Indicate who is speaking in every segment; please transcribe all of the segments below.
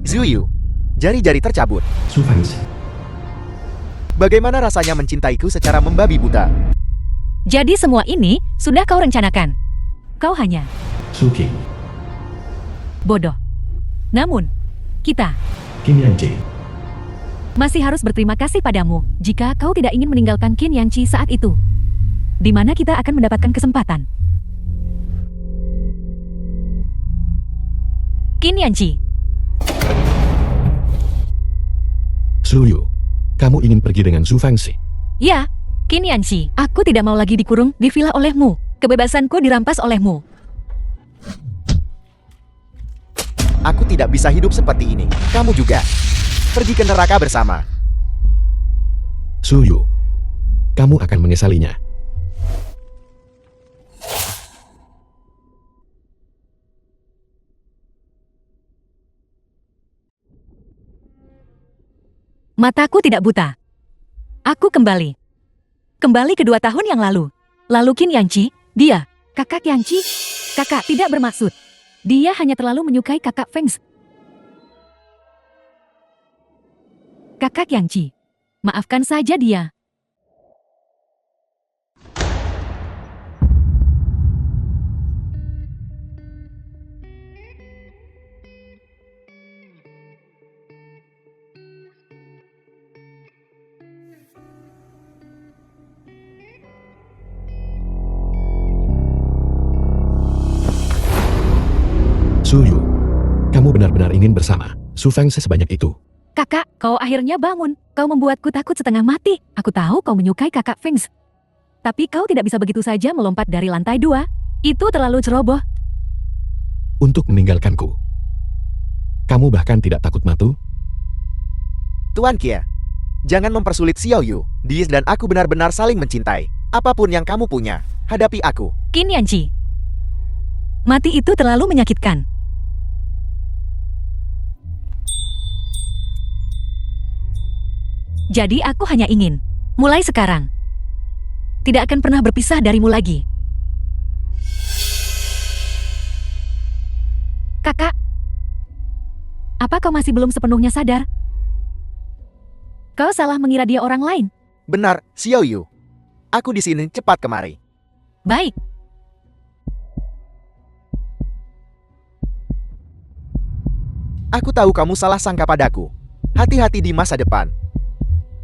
Speaker 1: Zuyu, jari-jari tercabut.
Speaker 2: Su Fangzi.
Speaker 1: Bagaimana rasanya mencintaiku secara membabi buta?
Speaker 3: Jadi semua ini sudah kau rencanakan. Kau hanya
Speaker 2: Su King.
Speaker 3: bodoh. Namun, kita
Speaker 2: Kim Yanji.
Speaker 3: masih harus berterima kasih padamu jika kau tidak ingin meninggalkan Qin Yanqi saat itu. Di mana kita akan mendapatkan kesempatan. Qin Yanqi,
Speaker 2: Zuyu. Kamu ingin pergi dengan Su Fangzi?
Speaker 3: ya, Qin Yanqi, aku tidak mau lagi dikurung di villa olehmu. Kebebasanku dirampas olehmu.
Speaker 1: Aku tidak bisa hidup seperti ini. Kamu juga. Pergi ke neraka bersama.
Speaker 2: Zuyu. Kamu akan menyesalinya.
Speaker 3: Mataku tidak buta. Aku kembali. Kembali ke 2 tahun yang lalu. Lalu Qin Yanqi, dia, kakak Yanqi. Kakak tidak bermaksud. Dia hanya terlalu menyukai kakak Feng. Kakak Yanqi, maafkan saja dia.
Speaker 2: Zuyu. Kamu benar-benar ingin bersama Su Fangzi sebanyak itu.
Speaker 3: Kakak, kau akhirnya bangun. Kau membuatku takut setengah mati. Aku tahu kau menyukai kakak Feng. Tapi kau tidak bisa begitu saja melompat dari lantai 2. Itu terlalu ceroboh.
Speaker 2: Untuk meninggalkanku. Kamu bahkan tidak takut mati?
Speaker 1: Tuan Kia, jangan mempersulit Xiao Yu. Dia dan aku benar-benar saling mencintai. Apapun yang kamu punya, hadapi aku.
Speaker 3: Qin Yanqi, mati itu terlalu menyakitkan. Jadi aku hanya ingin, mulai sekarang, tidak akan pernah berpisah darimu lagi. Kakak, apa kau masih belum sepenuhnya sadar? Kau salah mengira dia orang lain.
Speaker 1: Benar, Xiao Yu. Aku di sini, cepat kemari.
Speaker 3: Baik.
Speaker 1: Aku tahu kamu salah sangka padaku. Hati-hati di masa depan.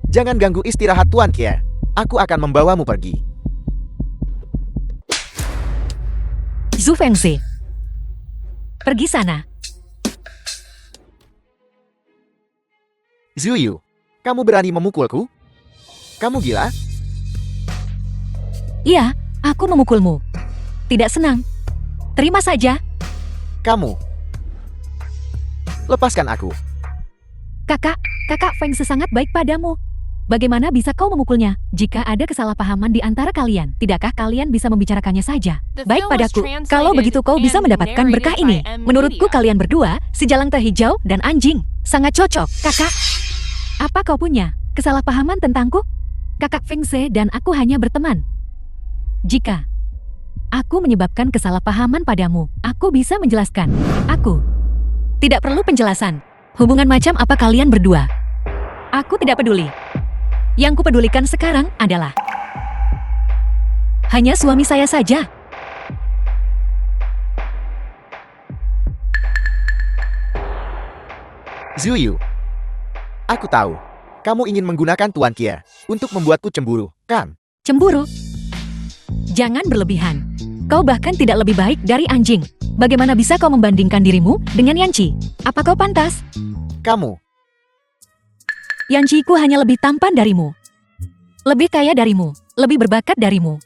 Speaker 1: Jangan ganggu istirahat Tuan Kia. Aku akan membawamu pergi.
Speaker 3: Zhu Fengzi, pergi sana.
Speaker 1: Zuyu, kamu berani memukulku? Kamu gila?
Speaker 3: Iya, aku memukulmu. Tidak senang. Terima saja.
Speaker 1: Kamu. Lepaskan aku.
Speaker 3: Kakak Feng sangat baik padamu. Bagaimana bisa kau memukulnya jika ada kesalahpahaman di antara kalian? Tidakkah kalian bisa membicarakannya saja? Baik padaku, kalau begitu kau bisa mendapatkan berkah ini. Menurutku kalian berdua, si jalang teh hijau dan anjing, sangat cocok. Kakak, apa kau punya kesalahpahaman tentangku? Kakak Feng dan aku hanya berteman. Jika aku menyebabkan kesalahpahaman padamu, aku bisa menjelaskan. Aku tidak perlu penjelasan. Hubungan macam apa kalian berdua? Aku tidak peduli. Yang kupedulikan sekarang adalah hanya suami saya saja.
Speaker 1: Zuyu, aku tahu. Kamu ingin menggunakan Tuan Kia untuk membuatku cemburu, kan?
Speaker 3: Cemburu? Jangan berlebihan. Kau bahkan tidak lebih baik dari anjing. Bagaimana bisa kau membandingkan dirimu dengan Yanqi? Apa kau pantas?
Speaker 1: Kamu.
Speaker 3: Yanqi-ku hanya lebih tampan darimu. Lebih kaya darimu. Lebih berbakat darimu.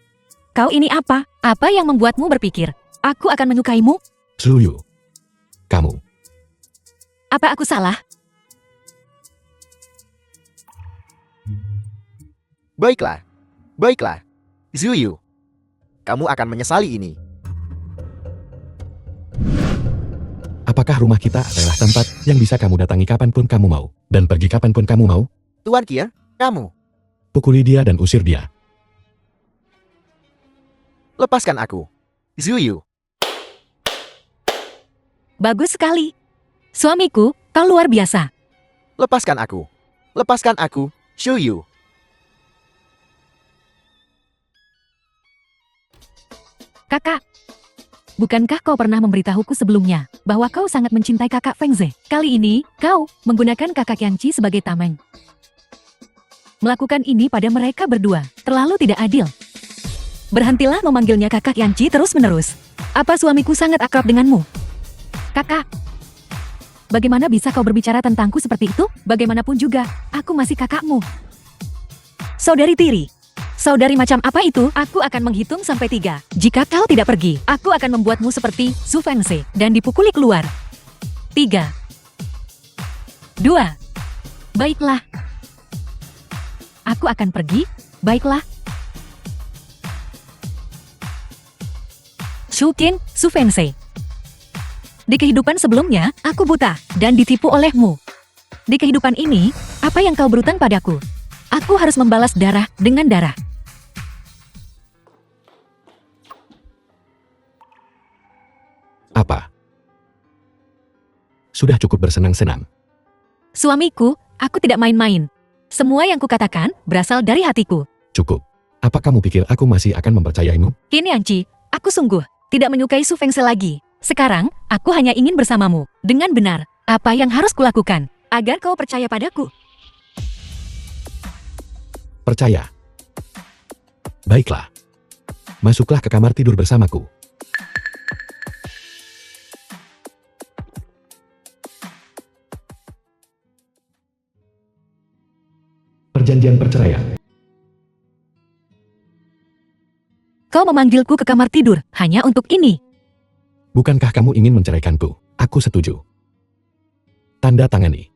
Speaker 3: Kau ini apa? Apa yang membuatmu berpikir aku akan menyukaimu?
Speaker 2: Zuyu. Kamu.
Speaker 3: Apa aku salah?
Speaker 1: Baiklah. Baiklah. Zuyu, kamu akan menyesali ini.
Speaker 2: Apakah rumah kita adalah tempat yang bisa kamu datangi kapanpun kamu mau, dan pergi kapanpun kamu mau?
Speaker 1: Tuan Kia, kamu.
Speaker 2: Pukuli dia dan usir dia.
Speaker 1: Lepaskan aku. Zuyu.
Speaker 3: Bagus sekali. Suamiku, Kau luar biasa.
Speaker 1: Lepaskan aku. Lepaskan aku, Shuyu.
Speaker 3: Kakak, bukankah kau pernah memberitahuku sebelumnya bahwa kau sangat mencintai kakak Fengze? Kali ini, kau menggunakan kakak Yanqi sebagai tameng. Melakukan ini pada mereka berdua, terlalu tidak adil. Berhentilah memanggilnya kakak Yanqi terus-menerus. Apa suamiku sangat akrab denganmu? Kakak, bagaimana bisa kau berbicara tentangku seperti itu? Bagaimanapun juga, aku masih kakakmu. Saudari tiri. Saudari macam apa itu? Aku akan menghitung sampai 3. Jika kau tidak pergi, aku akan membuatmu seperti Su Fengse dan dipukuli keluar. 3, 2. Baiklah. Aku akan pergi. Baiklah. Shukin, Su Fengse. Di kehidupan sebelumnya, aku buta dan ditipu olehmu. Di kehidupan ini, apa yang kau berutang padaku? Aku harus membalas darah dengan darah.
Speaker 2: Apa? Sudah cukup bersenang-senang.
Speaker 3: Suamiku, aku tidak main-main. Semua yang kukatakan berasal dari hatiku.
Speaker 2: Cukup. Apa kamu pikir aku masih akan mempercayaimu?
Speaker 3: Qin Yanqi, aku sungguh tidak menyukai Su Fengse lagi. Sekarang, aku hanya ingin bersamamu. Dengan benar, apa yang harus kulakukan agar kau percaya padaku?
Speaker 2: Percaya. Baiklah. Masuklah ke kamar tidur bersamaku. Perjanjian perceraian.
Speaker 3: Kau memanggilku ke kamar tidur hanya untuk ini.
Speaker 2: Bukankah kamu ingin menceraikanku? Aku setuju. Tanda tangani.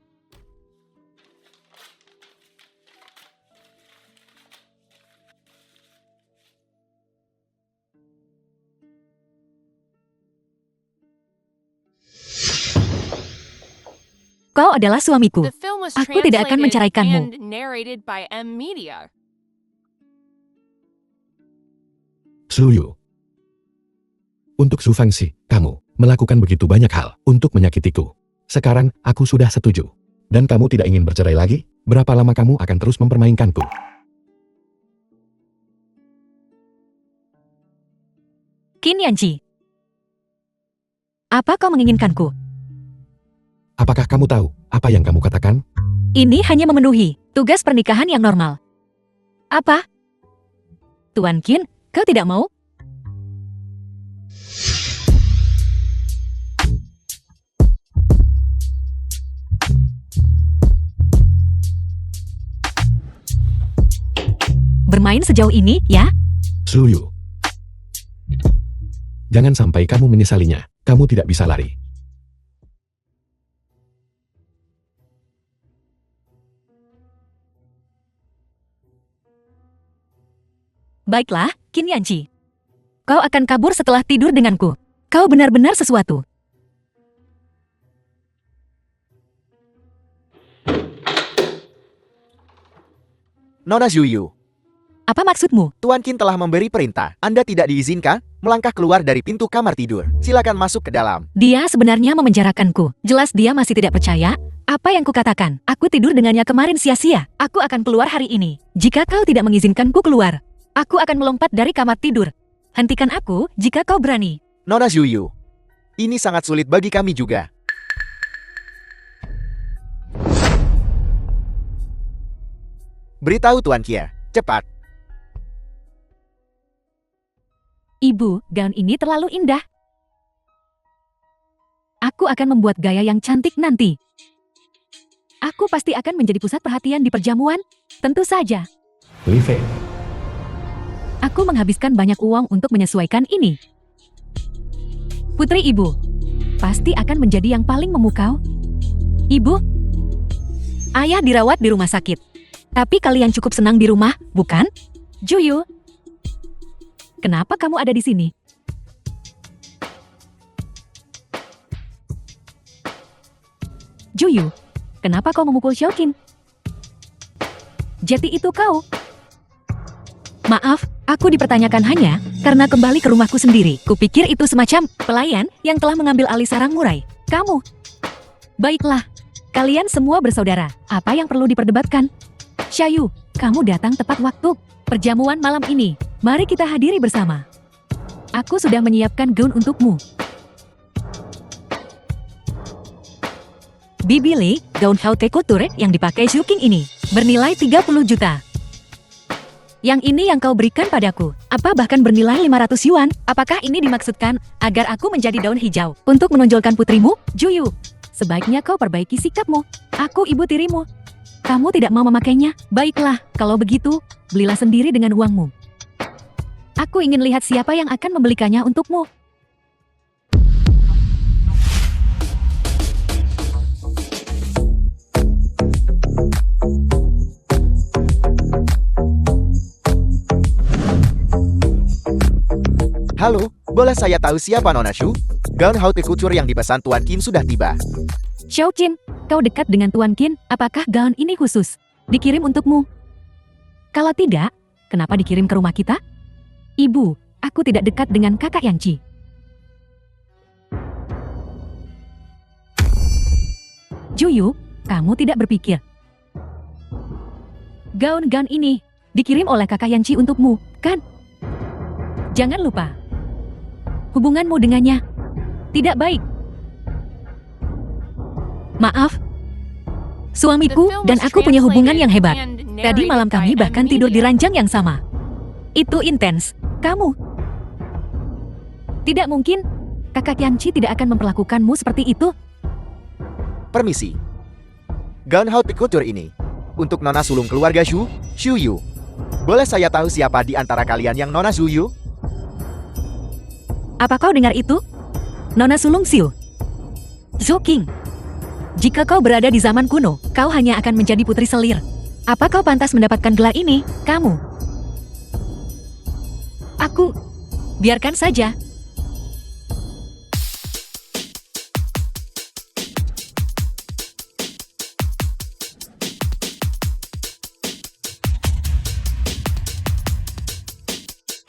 Speaker 3: Kau adalah suamiku. Aku tidak akan menceraikanmu.
Speaker 2: Suyu. Untuk Su Fengse, kamu melakukan begitu banyak hal untuk menyakitiku. Sekarang, aku sudah setuju. Dan kamu tidak ingin bercerai lagi? Berapa lama kamu akan terus mempermainkanku?
Speaker 3: Qin Yanqi. Apa kau menginginkanku?
Speaker 2: Apakah kamu tahu apa yang kamu katakan?
Speaker 3: Ini hanya memenuhi tugas pernikahan yang normal. Apa? Tuan Qin, kau tidak mau? Bermain sejauh ini, ya?
Speaker 2: Suyu. Jangan sampai kamu menyesalinya. Kamu tidak bisa lari.
Speaker 3: Baiklah, Qin Yanqi. Kau akan kabur setelah tidur denganku. Kau benar-benar sesuatu.
Speaker 1: Nona Shuyu,
Speaker 3: Apa maksudmu?
Speaker 1: Tuan Qin telah memberi perintah. Anda tidak diizinkan melangkah keluar dari pintu kamar tidur. Silakan masuk ke dalam.
Speaker 3: Dia sebenarnya memenjarakanku. Jelas dia masih tidak percaya apa yang kukatakan. Aku tidur dengannya kemarin sia-sia. Aku akan keluar hari ini. Jika kau tidak mengizinkanku keluar, aku akan melompat dari kamar tidur. Hentikan aku jika kau berani.
Speaker 1: Nona Shuyu, ini sangat sulit bagi kami juga. Beritahu Tuan Kia, cepat.
Speaker 3: Ibu, gaun ini terlalu indah. Aku akan membuat gaya yang cantik nanti. Aku pasti akan menjadi pusat perhatian di perjamuan. Tentu saja.
Speaker 2: Live.
Speaker 3: Aku menghabiskan banyak uang untuk menyesuaikan ini. Putri ibu, pasti akan menjadi yang paling memukau. Ibu, ayah dirawat di rumah sakit. Tapi kalian cukup senang di rumah, bukan? Juyu, kenapa kamu ada di sini? Juyu, kenapa kau memukul Xiaoqin? Jadi itu kau? Maaf, aku dipertanyakan hanya karena kembali ke rumahku sendiri. Kupikir itu semacam pelayan yang telah mengambil alih sarang murai. Kamu. Baiklah, Kalian semua bersaudara, apa yang perlu diperdebatkan? Xiaoyu, kamu datang tepat waktu. Perjamuan malam ini, mari kita hadiri bersama. Aku sudah menyiapkan gaun untukmu. Bibi Li, gaun haute couture yang dipakai Xu Qing ini, bernilai 30 juta. Yang ini yang kau berikan padaku, apa bahkan bernilai 500 yuan? Apakah ini dimaksudkan agar aku menjadi daun hijau untuk menonjolkan putrimu, Juyu? Sebaiknya kau perbaiki sikapmu. Aku ibu tirimu. Kamu tidak mau memakainya? Baiklah, kalau begitu, belilah sendiri dengan uangmu. Aku ingin lihat siapa yang akan membelikannya untukmu.
Speaker 1: Halo, boleh saya tahu siapa Nona Shu? Gaun haute couture yang dipesan Tuan Qin sudah tiba.
Speaker 3: Xiao Qin, kau dekat dengan Tuan Qin, apakah gaun ini khusus? Dikirim untukmu? Kalau tidak, kenapa dikirim ke rumah kita? Ibu, aku tidak dekat dengan kakak Yanci. Juyu, kamu tidak berpikir. Gaun-gaun ini dikirim oleh kakak Yanci untukmu, kan? Jangan lupa, hubunganmu dengannya tidak baik. Maaf, suamiku dan aku punya hubungan yang hebat. Tadi malam kami bahkan tidur di ranjang yang sama. Itu intens. Kamu tidak mungkin. Kakak Yanci tidak akan memperlakukanmu seperti itu.
Speaker 1: Permisi. Gaun haute couture ini untuk Nona sulung keluarga Shu, Xu Yu. Boleh saya tahu siapa di antara kalian yang Nona Xu Yu?
Speaker 3: Apa kau dengar itu? Nona sulung Xiu, Zhou Qing. Jika kau berada di zaman kuno, kau hanya akan menjadi putri selir. Apa kau pantas mendapatkan gelar ini, kamu? Aku, biarkan saja.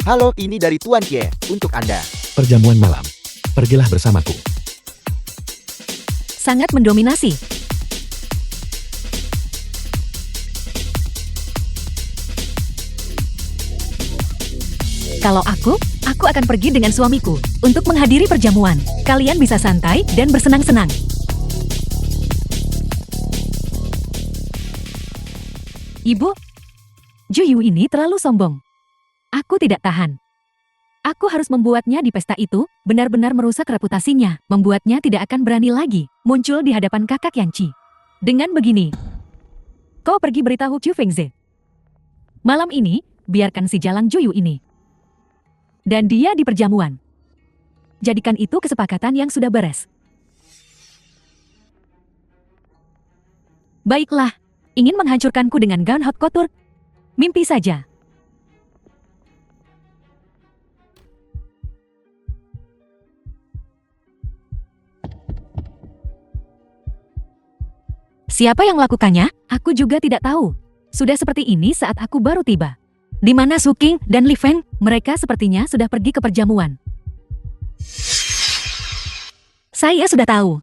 Speaker 1: Halo, ini dari Tuan Kie, untuk Anda.
Speaker 2: Perjamuan malam. Pergilah bersamaku.
Speaker 3: Sangat mendominasi. Kalau aku akan pergi dengan suamiku untuk menghadiri perjamuan. Kalian bisa santai dan bersenang-senang. Ibu, Juyu ini terlalu sombong. Aku tidak tahan. Aku harus membuatnya di pesta itu benar-benar merusak reputasinya, membuatnya tidak akan berani lagi muncul di hadapan kakak Yanci. Dengan begini, kau pergi beritahu Qiu Fengze. Malam ini, biarkan si jalang Juyu ini. Dan dia di perjamuan. Jadikan itu kesepakatan yang sudah beres. Baiklah, ingin menghancurkanku dengan gaun haute couture? Mimpi saja. Siapa yang melakukannya? Aku juga tidak tahu. Sudah seperti ini saat aku baru tiba. Di mana Xu Qing dan Li Feng? Mereka sepertinya sudah pergi ke perjamuan. Saya sudah tahu.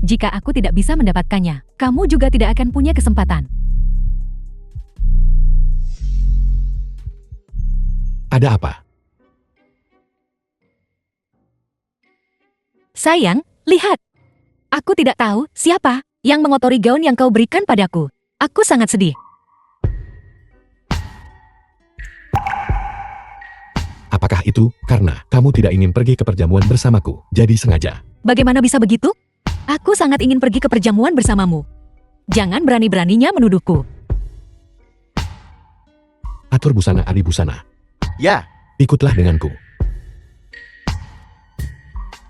Speaker 3: Jika aku tidak bisa mendapatkannya, kamu juga tidak akan punya kesempatan.
Speaker 2: Ada apa?
Speaker 3: Sayang, lihat. Aku tidak tahu siapa yang mengotori gaun yang kau berikan padaku. Aku sangat sedih.
Speaker 2: Apakah itu karena kamu tidak ingin pergi ke perjamuan bersamaku, jadi sengaja?
Speaker 3: Bagaimana bisa begitu? Aku sangat ingin pergi ke perjamuan bersamamu. Jangan berani-beraninya menuduhku.
Speaker 2: Atur busana Adi Busana.
Speaker 1: Ya,
Speaker 2: Ikutlah denganku.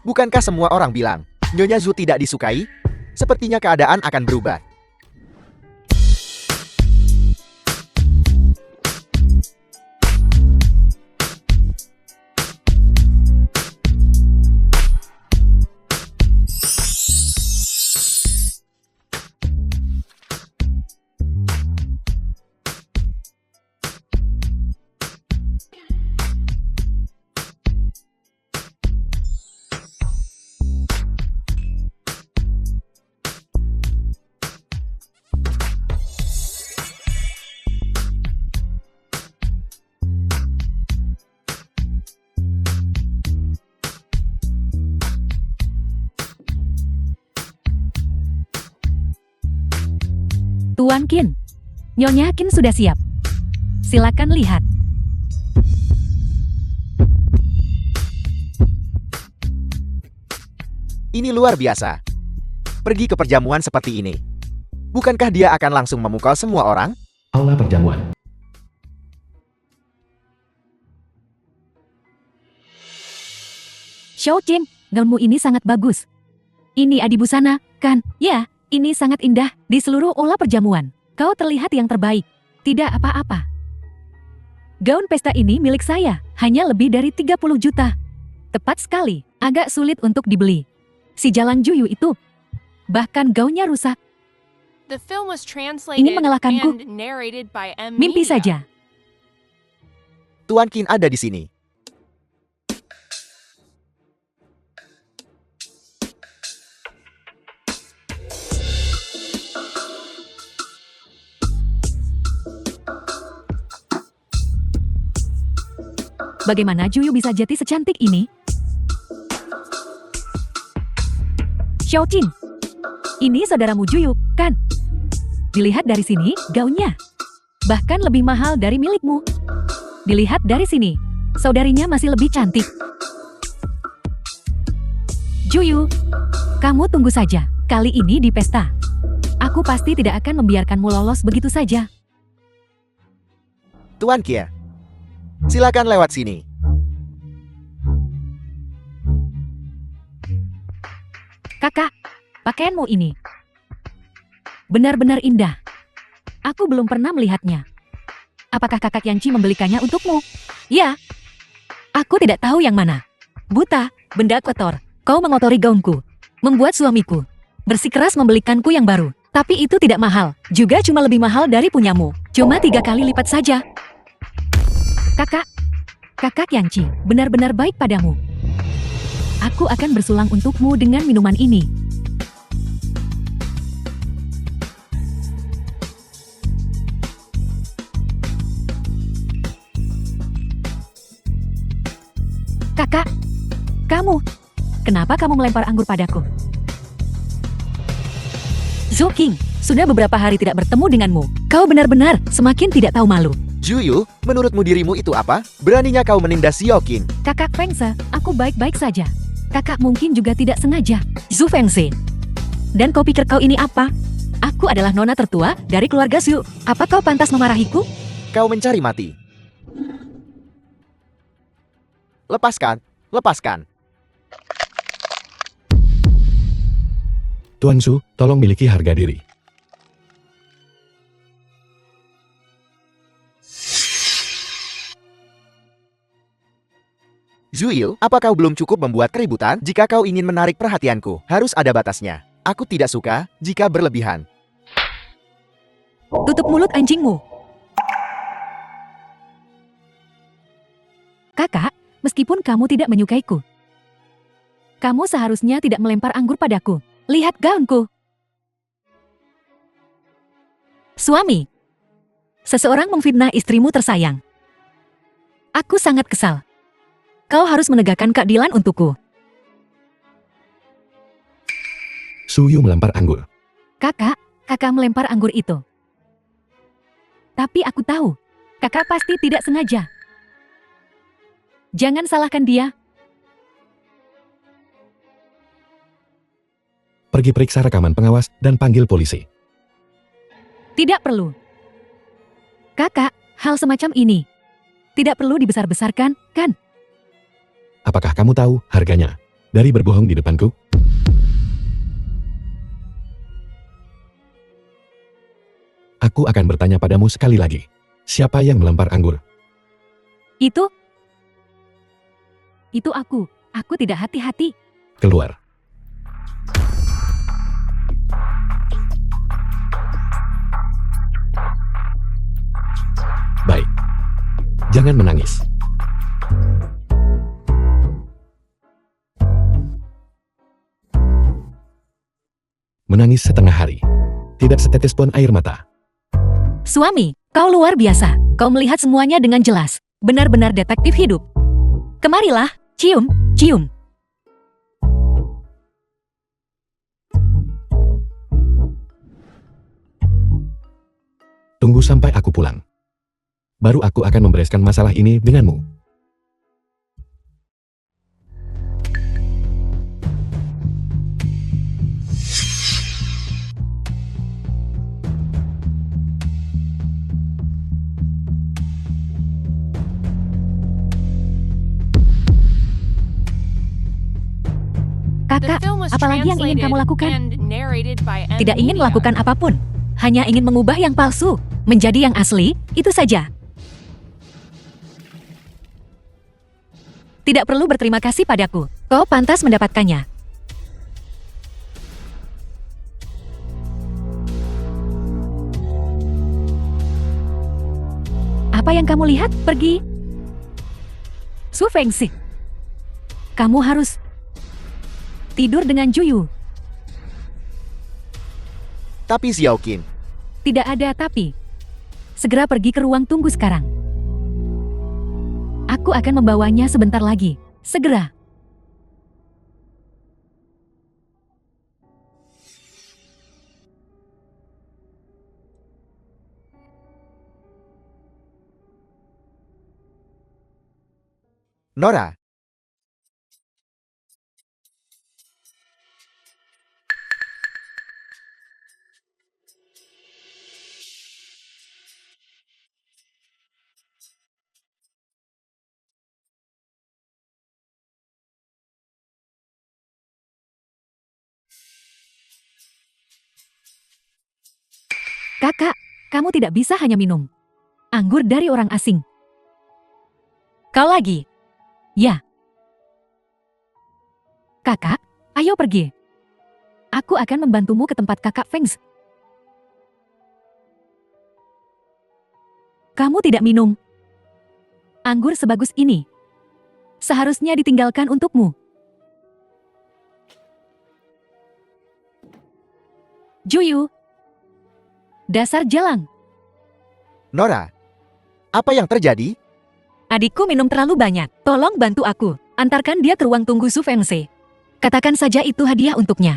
Speaker 1: bukankah semua orang bilang Nyonya Zhu tidak disukai? Sepertinya keadaan akan berubah.
Speaker 3: Tuan Qin, Nyonya Qin sudah siap. Silakan lihat.
Speaker 1: Ini luar biasa. Pergi ke perjamuan seperti ini. Bukankah dia akan langsung memukau semua orang?
Speaker 2: Aula perjamuan.
Speaker 3: Xiao Qing, gaunmu ini sangat bagus. Ini adibusana, kan? Ya, ini sangat indah di seluruh aula perjamuan. Kau terlihat yang terbaik. Tidak apa-apa. Gaun pesta ini milik saya, hanya lebih dari 30 juta. Tepat sekali, agak sulit untuk dibeli. Si Jalang Juyu itu, bahkan gaunnya rusak.
Speaker 4: Ini
Speaker 3: mengalahkanku. Mimpi saja.
Speaker 1: Tuan Qin ada di sini.
Speaker 3: Bagaimana Juyu bisa jadi secantik ini? Xiao Qing, ini saudaramu Juyu, kan? Dilihat dari sini, gaunnya. Bahkan lebih mahal dari milikmu. Dilihat dari sini, saudarinya masih lebih cantik. Juyu, kamu tunggu saja. Kali ini di pesta. Aku pasti tidak akan membiarkanmu lolos begitu saja.
Speaker 1: Tuan Qie, silakan lewat sini.
Speaker 3: Kakak, pakaianmu ini benar-benar indah. Aku belum pernah melihatnya. Apakah kakak Yanci membelikannya untukmu? Ya. Aku tidak tahu yang mana. Buta, benda kotor. Kau mengotori gaunku. Membuat suamiku bersikeras membelikanku yang baru. Tapi itu tidak mahal. Juga cuma lebih mahal dari punyamu. Cuma 3 kali lipat saja. Kakak Yanci benar-benar baik padamu. Aku akan bersulang untukmu dengan minuman ini. Kakak, kenapa kamu melempar anggur padaku? Zhou Qing, sudah beberapa hari tidak bertemu denganmu. Kau benar-benar semakin tidak tahu malu.
Speaker 1: Juyu, menurutmu dirimu itu apa? Beraninya kau menindas Xiao Qin.
Speaker 3: Kakak Fengse, aku baik-baik saja. Kakak mungkin juga tidak sengaja. Zhu Fengse. Dan kau pikir kau ini apa? Aku adalah nona tertua dari keluarga Zhu. Apa kau pantas memarahiku?
Speaker 1: Kau mencari mati. Lepaskan.
Speaker 2: Tuan Su, tolong miliki harga diri.
Speaker 1: Zuyu, apa kau belum cukup membuat keributan? Jika kau ingin menarik perhatianku, harus ada batasnya. Aku tidak suka jika berlebihan.
Speaker 3: Tutup mulut anjingmu. Kakak, meskipun kamu tidak menyukaiku, kamu seharusnya tidak melempar anggur padaku. Lihat gaunku. Suami, seseorang memfitnah istrimu tersayang. Aku sangat kesal. Kau harus menegakkan keadilan untukku.
Speaker 2: Suyu melempar anggur.
Speaker 3: Kakak melempar anggur itu. Tapi aku tahu, kakak pasti tidak sengaja. Jangan salahkan dia.
Speaker 2: Pergi periksa rekaman pengawas dan panggil polisi.
Speaker 3: Tidak perlu. Kakak, hal semacam ini tidak perlu dibesar-besarkan, kan?
Speaker 2: Apakah kamu tahu harganya dari berbohong di depanku? Aku akan bertanya padamu sekali lagi. Siapa yang melempar anggur?
Speaker 3: Itu aku. Aku tidak hati-hati.
Speaker 2: Keluar. Baik. Jangan menangis. Menangis setengah hari. Tidak setetes pun air mata.
Speaker 3: Suami, kau luar biasa. Kau melihat semuanya dengan jelas. Benar-benar detektif hidup. Kemarilah, cium.
Speaker 2: Tunggu sampai aku pulang. Baru aku akan membereskan masalah ini denganmu.
Speaker 3: Kakak, apalagi yang ingin kamu lakukan? Tidak ingin melakukan apapun. Hanya ingin mengubah yang palsu menjadi yang asli, itu saja. Tidak perlu berterima kasih padaku. Kau pantas mendapatkannya. Apa yang kamu lihat? Pergi. Su Fengxi. Kamu harus tidur dengan Juyu.
Speaker 1: Tapi Xiaoqin,
Speaker 3: Tidak ada tapi. Segera pergi ke ruang tunggu sekarang. Aku akan membawanya sebentar lagi. Segera.
Speaker 1: Nora,
Speaker 3: Kakak, kamu tidak bisa hanya minum anggur dari orang asing. Kau lagi? Ya. Kakak, ayo pergi. Aku akan membantumu ke tempat kakak Feng's. Kamu tidak minum anggur sebagus ini. Seharusnya ditinggalkan untukmu. Juyu. Dasar jalang.
Speaker 1: Nora, apa yang terjadi?
Speaker 3: Adikku minum terlalu banyak. Tolong bantu aku. Antarkan dia ke ruang tunggu Su Fengxi. Katakan saja itu hadiah untuknya.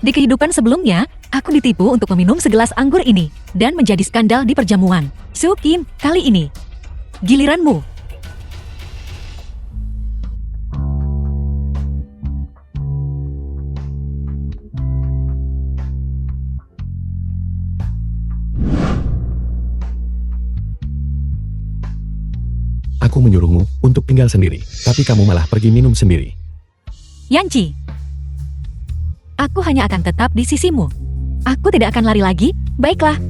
Speaker 3: Di kehidupan sebelumnya, aku ditipu untuk meminum segelas anggur ini dan menjadi skandal di perjamuan. Su Kim, kali ini giliranmu.
Speaker 2: Aku menyuruhmu untuk tinggal sendiri, tapi kamu malah pergi minum sendiri.
Speaker 3: Yanci, aku hanya akan tetap di sisimu. Aku tidak akan lari lagi, baiklah.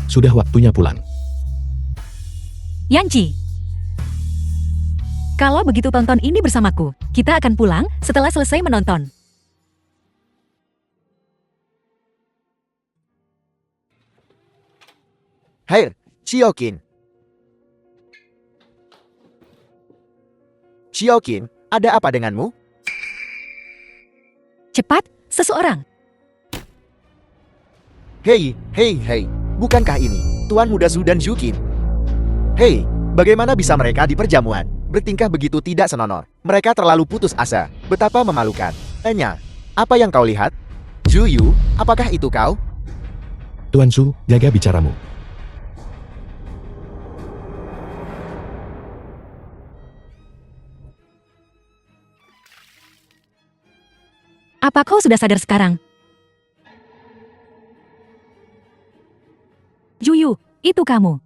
Speaker 2: Sudah waktunya pulang.
Speaker 3: Yanci, kalau begitu tonton ini bersamaku. Kita akan pulang setelah selesai menonton.
Speaker 1: Hai, Xiaoqin. Xiaoqin, ada apa denganmu?
Speaker 3: Cepat, seseorang.
Speaker 1: Hei, bukankah ini Tuan Muda Su dan Zhuqin? Hei, bagaimana bisa mereka di perjamuan bertingkah begitu tidak senonoh? Mereka terlalu putus asa. Betapa memalukan. Tanya, apa yang kau lihat? Juyu, apakah itu kau?
Speaker 2: Tuan Su, jaga bicaramu.
Speaker 3: Apa kau sudah sadar sekarang? Juyu, itu kamu.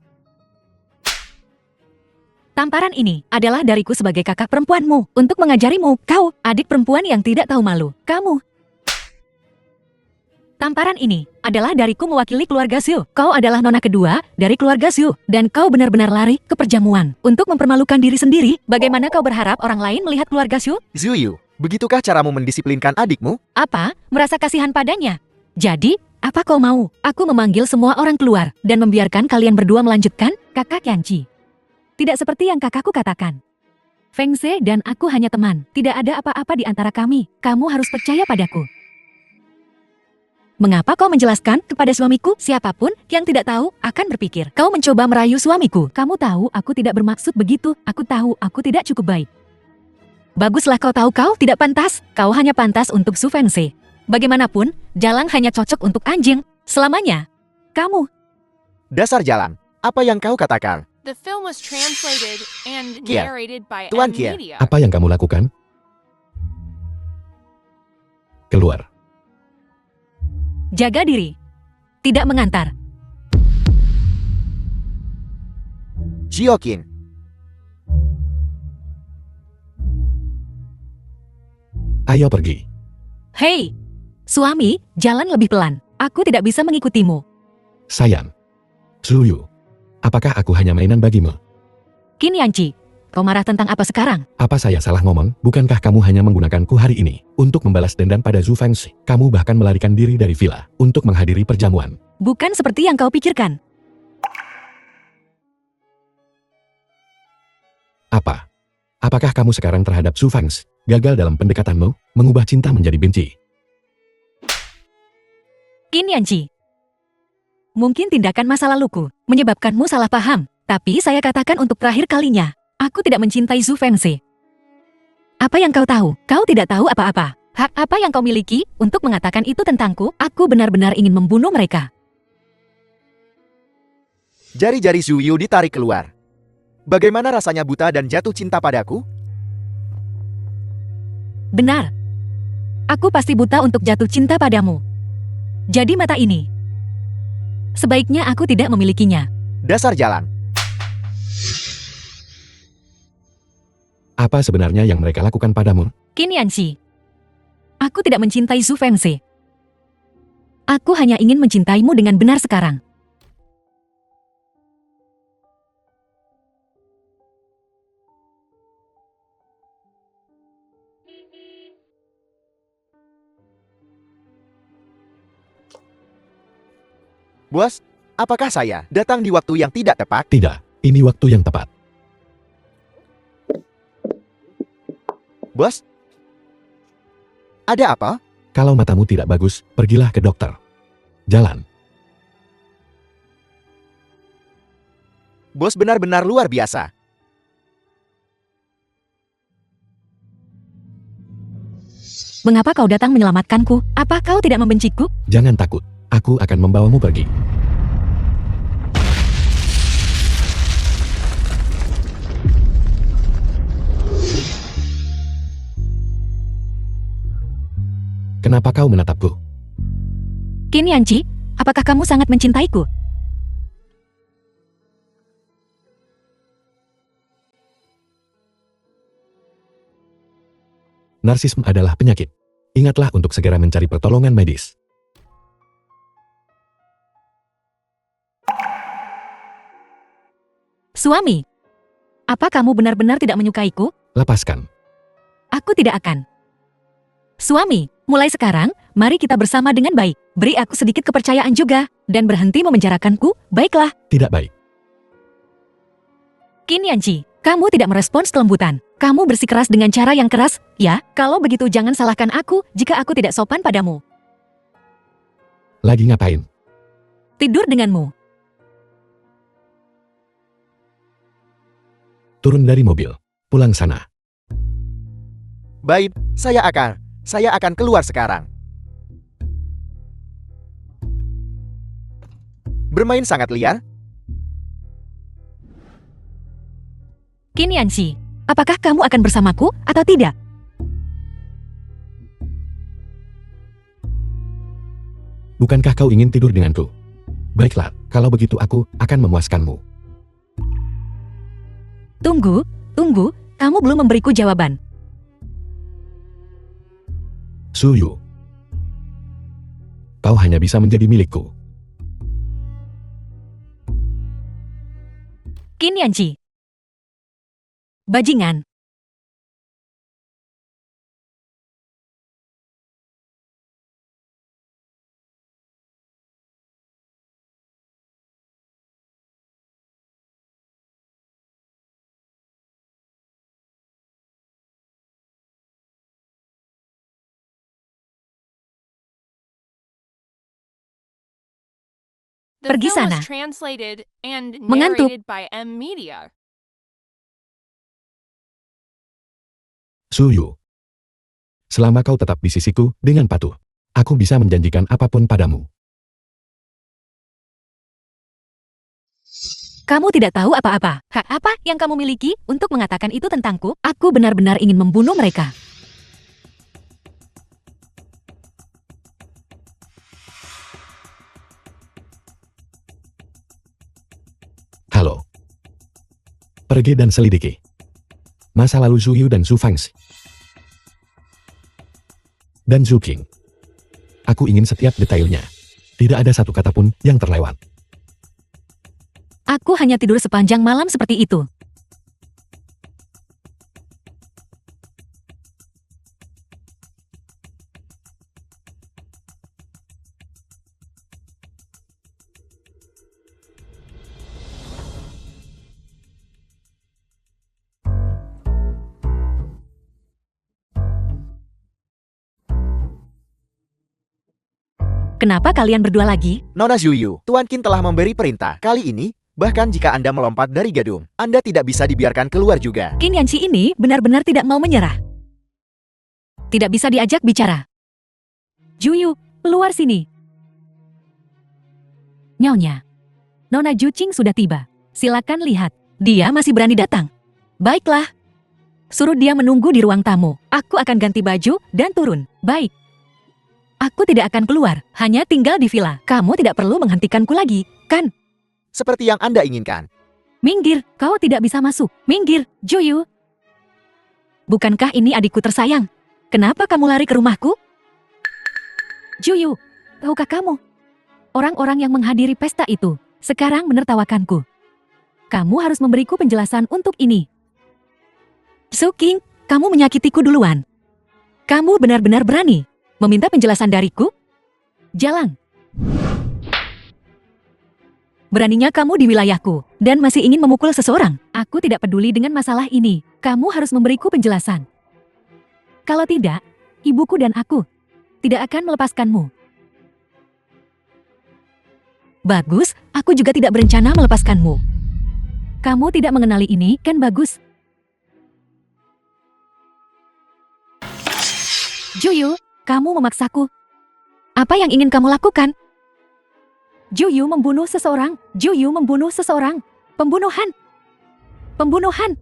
Speaker 3: Tamparan ini adalah dariku sebagai kakak perempuanmu untuk mengajarimu, kau, adik perempuan yang tidak tahu malu. Kamu. Tamparan ini adalah dariku mewakili keluarga Xu. Kau adalah nona kedua dari keluarga Xu, dan kau benar-benar lari ke perjamuan untuk mempermalukan diri sendiri. Bagaimana kau berharap orang lain melihat keluarga Xu?
Speaker 1: Zuyu, begitukah caramu mendisiplinkan adikmu?
Speaker 3: Apa? Merasa kasihan padanya? Jadi, apa kau mau? Aku memanggil semua orang keluar dan membiarkan kalian berdua melanjutkan, kakak Yanci. Tidak seperti yang kakakku katakan. Feng Ze dan aku hanya teman. Tidak ada apa-apa di antara kami. Kamu harus percaya padaku. Mengapa kau menjelaskan kepada suamiku? Siapapun yang tidak tahu akan berpikir kau mencoba merayu suamiku. Kamu tahu aku tidak bermaksud begitu. Aku tahu aku tidak cukup baik. Baguslah kau tahu kau tidak pantas. Kau hanya pantas untuk Su Feng Ze. Bagaimanapun, Jalang hanya cocok untuk anjing. Selamanya. Kamu.
Speaker 1: Dasar Jalang, apa yang kau katakan?
Speaker 4: The film was translated and
Speaker 1: Kia,
Speaker 4: narrated by
Speaker 1: Tuan
Speaker 4: M
Speaker 1: Kia.
Speaker 4: Media.
Speaker 2: Apa yang kamu lakukan? Keluar.
Speaker 3: Jaga diri. Tidak mengantar.
Speaker 1: Jiokin,
Speaker 2: Ayo pergi.
Speaker 3: Hei, suami, jalan lebih pelan. Aku tidak bisa mengikutimu.
Speaker 2: Sayang. Suyu. Apakah aku hanya mainan bagimu?
Speaker 3: Qin Yanqi, kau marah tentang apa sekarang?
Speaker 2: Apa saya salah ngomong? Bukankah kamu hanya menggunakanku hari ini untuk membalas dendam pada Zhu Fengxi? Kamu bahkan melarikan diri dari villa untuk menghadiri perjamuan.
Speaker 3: Bukan seperti yang kau pikirkan.
Speaker 2: Apa? Apakah kamu sekarang terhadap Zhu Fengxi gagal dalam pendekatanmu, mengubah cinta menjadi benci?
Speaker 3: Qin Yanqi, mungkin tindakan masa laluku menyebabkanmu salah paham. Tapi saya katakan untuk terakhir kalinya, aku tidak mencintai Zhu Fengxi. Apa yang kau tahu? Kau tidak tahu apa-apa. Hak apa yang kau miliki untuk mengatakan itu tentangku? Aku benar-benar ingin membunuh mereka.
Speaker 1: jari-jari Zhu Yu ditarik keluar. Bagaimana rasanya buta dan jatuh cinta padaku?
Speaker 3: Benar. Aku pasti buta untuk jatuh cinta padamu. Jadi mata ini. Sebaiknya aku tidak memilikinya.
Speaker 1: Dasar Jalang.
Speaker 2: Apa sebenarnya yang mereka lakukan padamu?
Speaker 3: Qin Yanqi, aku tidak mencintai Zhu Fengxi. Aku hanya ingin mencintaimu dengan benar sekarang.
Speaker 1: Bos, apakah saya datang di waktu yang tidak tepat?
Speaker 2: Tidak, ini waktu yang tepat.
Speaker 1: Bos? Ada apa?
Speaker 2: Kalau matamu tidak bagus, pergilah ke dokter. Jalan.
Speaker 1: Bos benar-benar luar biasa.
Speaker 3: Mengapa kau datang menyelamatkanku? Apa kau tidak membenciku?
Speaker 2: Jangan takut, aku akan membawamu pergi. Kenapa kau menatapku?
Speaker 3: Qin Yanqi, apakah kamu sangat mencintaiku?
Speaker 2: Narsisme adalah penyakit. Ingatlah untuk segera mencari pertolongan medis.
Speaker 3: Suami, apa kamu benar-benar tidak menyukaiku?
Speaker 2: Lepaskan.
Speaker 3: Aku tidak akan. Suami, mulai sekarang, mari kita bersama dengan baik. Beri aku sedikit kepercayaan juga, dan berhenti memenjarakanku, baiklah.
Speaker 2: Tidak baik.
Speaker 3: Qin Yanqi, kamu tidak merespons kelembutan. Kamu bersikeras dengan cara yang keras, ya? Kalau begitu jangan salahkan aku jika aku tidak sopan padamu.
Speaker 2: Lagi ngapain?
Speaker 3: Tidur denganmu.
Speaker 2: Turun dari mobil. Pulang sana.
Speaker 1: Baik, saya akan keluar sekarang. Bermain sangat liar?
Speaker 3: Qin Yanqi, apakah kamu akan bersamaku atau tidak?
Speaker 2: Bukankah kau ingin tidur denganku? Baiklah, kalau begitu aku akan memuaskanmu.
Speaker 3: Tunggu, kamu belum memberiku jawaban.
Speaker 2: Suyu. Kau hanya bisa menjadi milikku.
Speaker 3: Qin Yanqi. Bajingan.
Speaker 4: The
Speaker 3: Pergi
Speaker 4: film
Speaker 3: sana.
Speaker 4: was translated and
Speaker 3: Mengantuk.
Speaker 4: narrated by M Media.
Speaker 2: Suyu. Selama kau tetap di sisiku dengan patuh, aku bisa menjanjikan apapun padamu.
Speaker 3: Kamu tidak tahu apa-apa. Hak apa yang kamu miliki untuk mengatakan itu tentangku? Aku benar-benar ingin membunuh mereka.
Speaker 2: Halo. Pergi dan selidiki masa lalu Suyu dan Su Fangxi. Dan Zhu Qing. Aku ingin setiap detailnya. Tidak ada satu kata pun yang terlewat.
Speaker 3: Aku hanya tidur sepanjang malam seperti itu. Kenapa kalian berdua lagi?
Speaker 1: Nona Zuyu, Tuan Qin telah memberi perintah. Kali ini, bahkan jika Anda melompat dari gadung, Anda tidak bisa dibiarkan keluar juga.
Speaker 3: Qin Yanqi ini benar-benar tidak mau menyerah. Tidak bisa diajak bicara. Juyu, keluar sini. Nyonya. Nona Zhu Qing sudah tiba. Silakan lihat. Dia masih berani datang. Baiklah. Suruh dia menunggu di ruang tamu. Aku akan ganti baju dan turun. Baik. Aku tidak akan keluar, hanya tinggal di villa. Kamu tidak perlu menghentikanku lagi, kan?
Speaker 1: Seperti yang Anda inginkan.
Speaker 3: Minggir, kau tidak bisa masuk. Minggir, Juyu. Bukankah ini adikku tersayang? Kenapa kamu lari ke rumahku? Juyu, tahukah kamu? Orang-orang yang menghadiri pesta itu sekarang menertawakanku. Kamu harus memberiku penjelasan untuk ini. Su Qing, kamu menyakitiku duluan. Kamu benar-benar berani meminta penjelasan dariku? Jalan. Beraninya kamu di wilayahku, dan masih ingin memukul seseorang. Aku tidak peduli dengan masalah ini. Kamu harus memberiku penjelasan. Kalau tidak, ibuku dan aku tidak akan melepaskanmu. Bagus, aku juga tidak berencana melepaskanmu. Kamu tidak mengenali ini, kan bagus? Juyu, kamu memaksaku. Apa yang ingin kamu lakukan? Juyu membunuh seseorang. Juyu membunuh seseorang. Pembunuhan. Pembunuhan.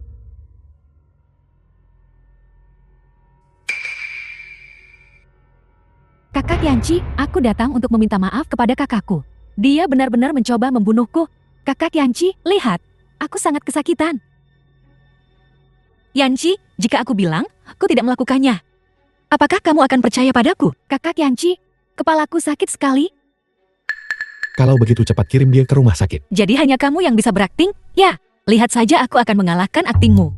Speaker 3: Kakak Yanqi, aku datang untuk meminta maaf kepada kakakku. Dia benar-benar mencoba membunuhku. Kakak Yanqi, lihat. Aku sangat kesakitan. Yanqi, jika aku bilang, aku tidak melakukannya. Apakah kamu akan percaya padaku? Kakak Yanqi, kepalaku sakit sekali.
Speaker 2: Kalau begitu cepat kirim dia ke rumah sakit.
Speaker 3: Jadi hanya kamu yang bisa berakting? Ya, lihat saja aku akan mengalahkan aktingmu.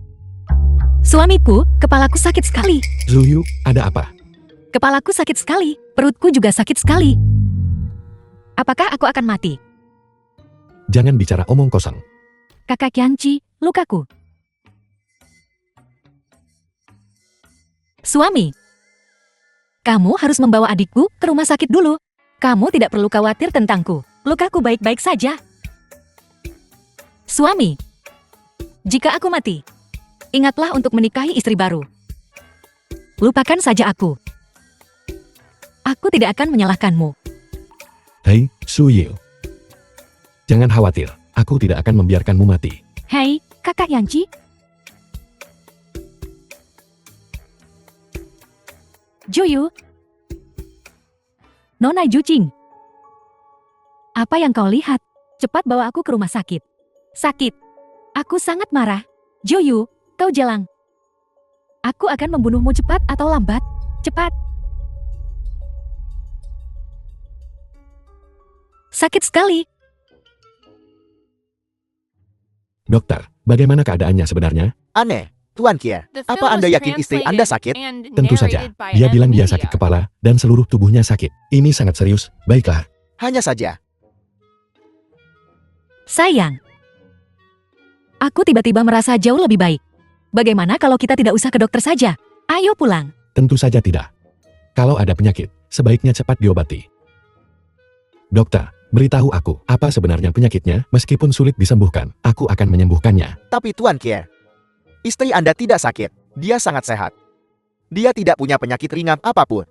Speaker 3: Suamiku, kepalaku sakit sekali.
Speaker 2: Zuyu, ada apa?
Speaker 3: Kepalaku sakit sekali, perutku juga sakit sekali. Apakah aku akan mati?
Speaker 2: Jangan bicara omong kosong.
Speaker 3: Kakak Yanqi, lukaku. Suami, kamu harus membawa adikku ke rumah sakit dulu. Kamu tidak perlu khawatir tentangku. Lukaku baik-baik saja. Suami, jika aku mati, ingatlah untuk menikahi istri baru. Lupakan saja aku. Aku tidak akan menyalahkanmu.
Speaker 2: Hei, Suyu. Jangan khawatir, aku tidak akan membiarkanmu mati.
Speaker 3: Hei, kakak Yanqi. Juyu. Nona Zhu Qing. Apa yang kau lihat? Cepat bawa aku ke rumah sakit. Sakit. Aku sangat marah. Juyu, kau jalan. Aku akan membunuhmu cepat atau lambat. Cepat. Sakit sekali.
Speaker 2: Dokter, bagaimana keadaannya sebenarnya?
Speaker 1: Aneh, Tuan Kia.
Speaker 4: The film
Speaker 1: Apa Anda
Speaker 4: was
Speaker 1: yakin istri Anda sakit?
Speaker 4: translated and
Speaker 2: Tentu saja.
Speaker 4: narrated by
Speaker 2: Dia
Speaker 4: M
Speaker 2: bilang dia
Speaker 4: Media.
Speaker 2: sakit kepala dan seluruh tubuhnya sakit. Ini sangat serius. Baiklah.
Speaker 1: Hanya saja.
Speaker 3: Sayang. Aku tiba-tiba merasa jauh lebih baik. Bagaimana kalau kita tidak usah ke dokter saja? Ayo pulang.
Speaker 2: Tentu saja tidak. Kalau ada penyakit, sebaiknya cepat diobati. Dokter, Beritahu aku, apa sebenarnya penyakitnya? Meskipun sulit disembuhkan, aku akan menyembuhkannya.
Speaker 1: Tapi Tuan Kier, istri Anda tidak sakit. Dia sangat sehat. Dia tidak punya penyakit ringan apapun.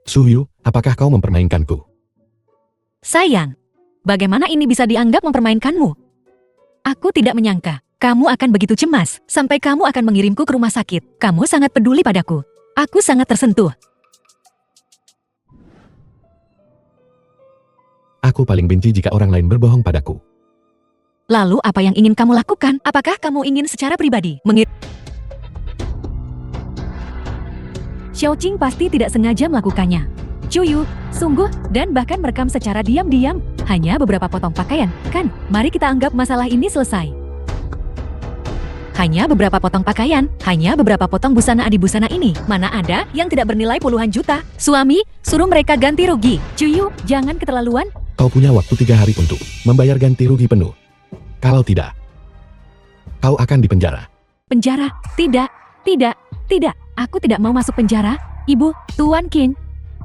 Speaker 2: Suyu, apakah kau mempermainkanku?
Speaker 3: Sayang, bagaimana ini bisa dianggap mempermainkanmu? Aku tidak menyangka, kamu akan begitu cemas, sampai kamu akan mengirimku ke rumah sakit. Kamu sangat peduli padaku. Aku sangat tersentuh.
Speaker 2: Aku paling benci jika orang lain berbohong padaku.
Speaker 3: Lalu apa yang ingin kamu lakukan? Apakah kamu ingin secara pribadi Xiao Qing pasti tidak sengaja melakukannya. Cuyu, sungguh, dan bahkan merekam secara diam-diam. Hanya beberapa potong pakaian, kan? Mari kita anggap masalah ini selesai. Hanya beberapa potong pakaian, hanya beberapa potong busana adi busana ini. Mana ada yang tidak bernilai puluhan juta? Suami, suruh mereka ganti rugi. Cuyu, jangan keterlaluan.
Speaker 2: Kau punya waktu 3 hari untuk membayar ganti rugi penuh. Kalau tidak, kau akan dipenjara.
Speaker 3: Penjara? Tidak, tidak, tidak. Aku tidak mau masuk penjara. Ibu, Tuan King.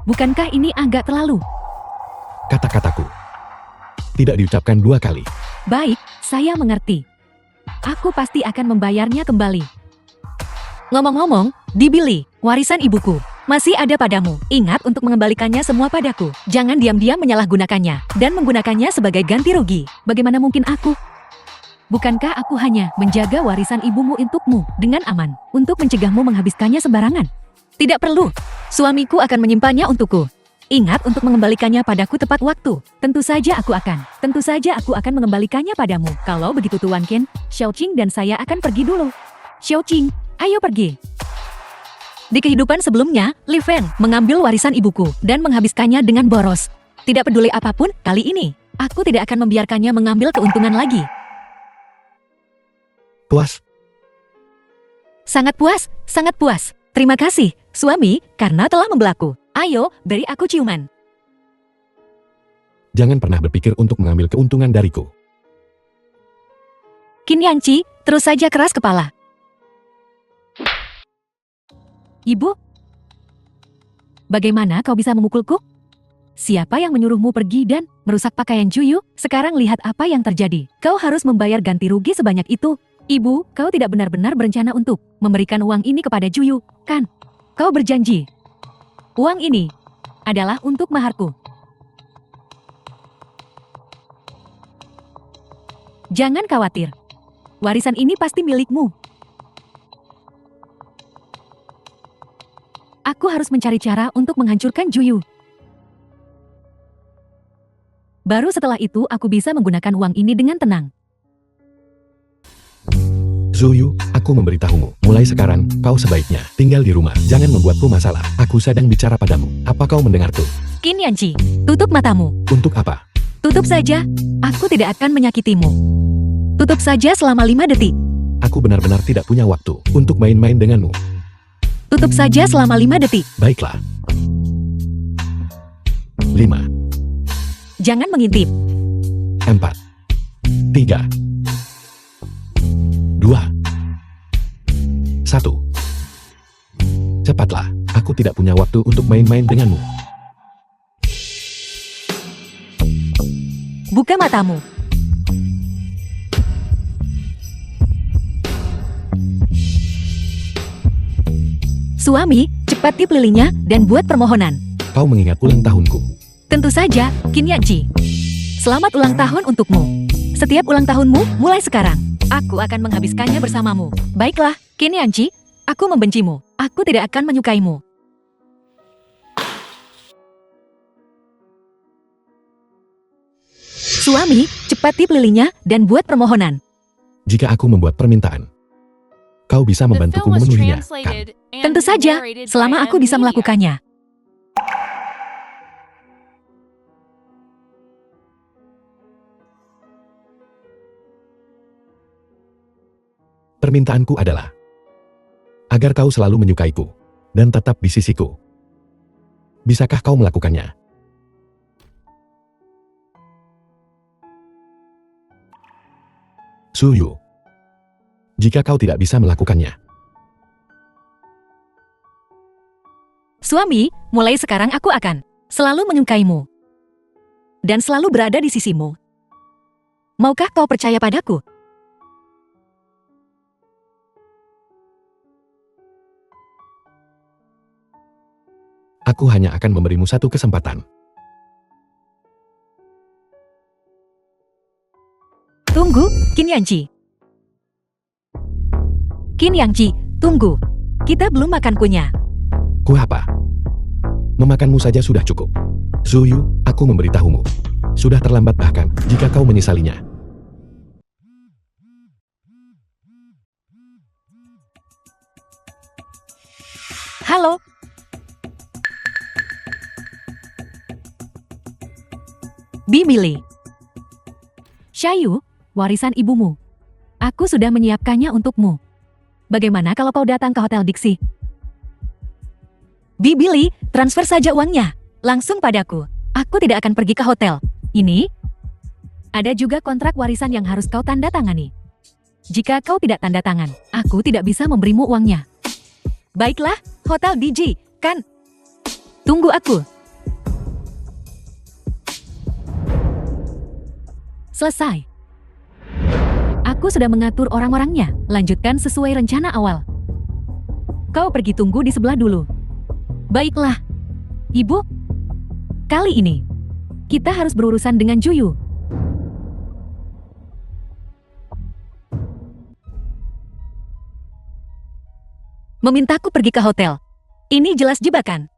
Speaker 3: Bukankah ini agak terlalu?
Speaker 2: Kata-kataku tidak diucapkan 2 kali.
Speaker 3: Baik, saya mengerti. Aku pasti akan membayarnya kembali. Ngomong-ngomong, Dibili, warisan ibuku masih ada padamu. Ingat untuk mengembalikannya semua padaku. Jangan diam-diam menyalahgunakannya dan menggunakannya sebagai ganti rugi. Bagaimana mungkin aku? Bukankah aku hanya menjaga warisan ibumu untukmu dengan aman, untuk mencegahmu menghabiskannya sembarangan? Tidak perlu. Suamiku akan menyimpannya untukku. Ingat untuk mengembalikannya padaku tepat waktu. Tentu saja aku akan mengembalikannya padamu. Kalau begitu Tuan Ken, Xiao Qing dan saya akan pergi dulu. Xiao Qing, ayo pergi. Di kehidupan sebelumnya, Li Feng mengambil warisan ibuku dan menghabiskannya dengan boros. Tidak peduli apapun, kali ini, aku tidak akan membiarkannya mengambil keuntungan lagi.
Speaker 2: Puas?
Speaker 3: Sangat puas, sangat puas. Terima kasih, suami, karena telah membelaku. Ayo, beri aku ciuman.
Speaker 2: Jangan pernah berpikir untuk mengambil keuntungan dariku.
Speaker 3: Qin Yanqi, terus saja keras kepala. Ibu? Bagaimana kau bisa memukulku? Siapa yang menyuruhmu pergi dan merusak pakaian Juyu? Sekarang lihat apa yang terjadi. Kau harus membayar ganti rugi sebanyak itu. Ibu, kau tidak benar-benar berencana untuk memberikan uang ini kepada Juyu, kan? Kau berjanji. Uang ini adalah untuk maharku. Jangan khawatir. Warisan ini pasti milikmu. Aku harus mencari cara untuk menghancurkan Juyu. Baru setelah itu aku bisa menggunakan uang ini dengan tenang.
Speaker 2: Zuyu, aku memberitahumu, mulai sekarang, kau sebaiknya tinggal di rumah. Jangan membuatku masalah. Aku sedang bicara padamu. Apa kau mendengarku?
Speaker 3: Qin Yanqi, tutup matamu.
Speaker 2: Untuk apa?
Speaker 3: Tutup saja. Aku tidak akan menyakitimu. Tutup saja selama 5 detik.
Speaker 2: Aku benar-benar tidak punya waktu untuk main-main denganmu.
Speaker 3: Tutup saja selama 5 detik.
Speaker 2: Baiklah. 5,
Speaker 3: Jangan mengintip.
Speaker 2: 4, 3, 2, 1. Cepatlah, aku tidak punya waktu untuk main-main denganmu.
Speaker 3: Buka matamu. Suami, cepat tiup lilinnya dan buat permohonan.
Speaker 2: Kau mengingat ulang tahunku.
Speaker 3: Tentu saja, Qin Yanqi. Selamat ulang tahun untukmu. Setiap ulang tahunmu mulai sekarang. Aku akan menghabiskannya bersamamu. Baiklah, Qin Yanqi, aku membencimu. Aku tidak akan menyukaimu. Suami, cepat tiup lilinnya dan buat permohonan.
Speaker 2: Jika aku membuat permintaan, kau bisa
Speaker 4: The
Speaker 2: membantuku
Speaker 4: film was
Speaker 2: memenuhinya, kan?
Speaker 4: translated and
Speaker 3: Tentu saja,
Speaker 4: narrated by
Speaker 3: selama aku bisa
Speaker 4: M-Media.
Speaker 3: melakukannya.
Speaker 2: Permintaanku adalah agar kau selalu menyukaiku dan tetap di sisiku. Bisakah kau melakukannya? Suyu. Jika kau tidak bisa melakukannya,
Speaker 3: Suami, mulai sekarang aku akan selalu menyukaimu dan selalu berada di sisimu. Maukah kau percaya padaku?
Speaker 2: aku hanya akan memberimu satu kesempatan.
Speaker 3: Tunggu, Qin Yangji. Qin Yangji, tunggu. Kita belum makan kunyah.
Speaker 2: Ku apa? Memakanmu saja sudah cukup. Suyu, aku memberitahumu. Sudah terlambat bahkan jika kau menyesalinya.
Speaker 3: Halo. Bimili. Shayu, warisan ibumu. Aku sudah menyiapkannya untukmu. Bagaimana kalau kau datang ke Hotel Dixie? Bibili, transfer saja uangnya. Langsung padaku. Aku tidak akan pergi ke hotel. Ini, ada juga kontrak warisan yang harus kau tanda tangani. Jika kau tidak tanda tangan, aku tidak bisa memberimu uangnya. Baiklah, Hotel DJ, kan? Tunggu aku. Selesai. Aku sudah mengatur orang-orangnya. Lanjutkan sesuai rencana awal. Kau pergi tunggu di sebelah dulu. Baiklah. Ibu, kali ini kita harus berurusan dengan Juyu. Memintaku pergi ke hotel. Ini jelas jebakan.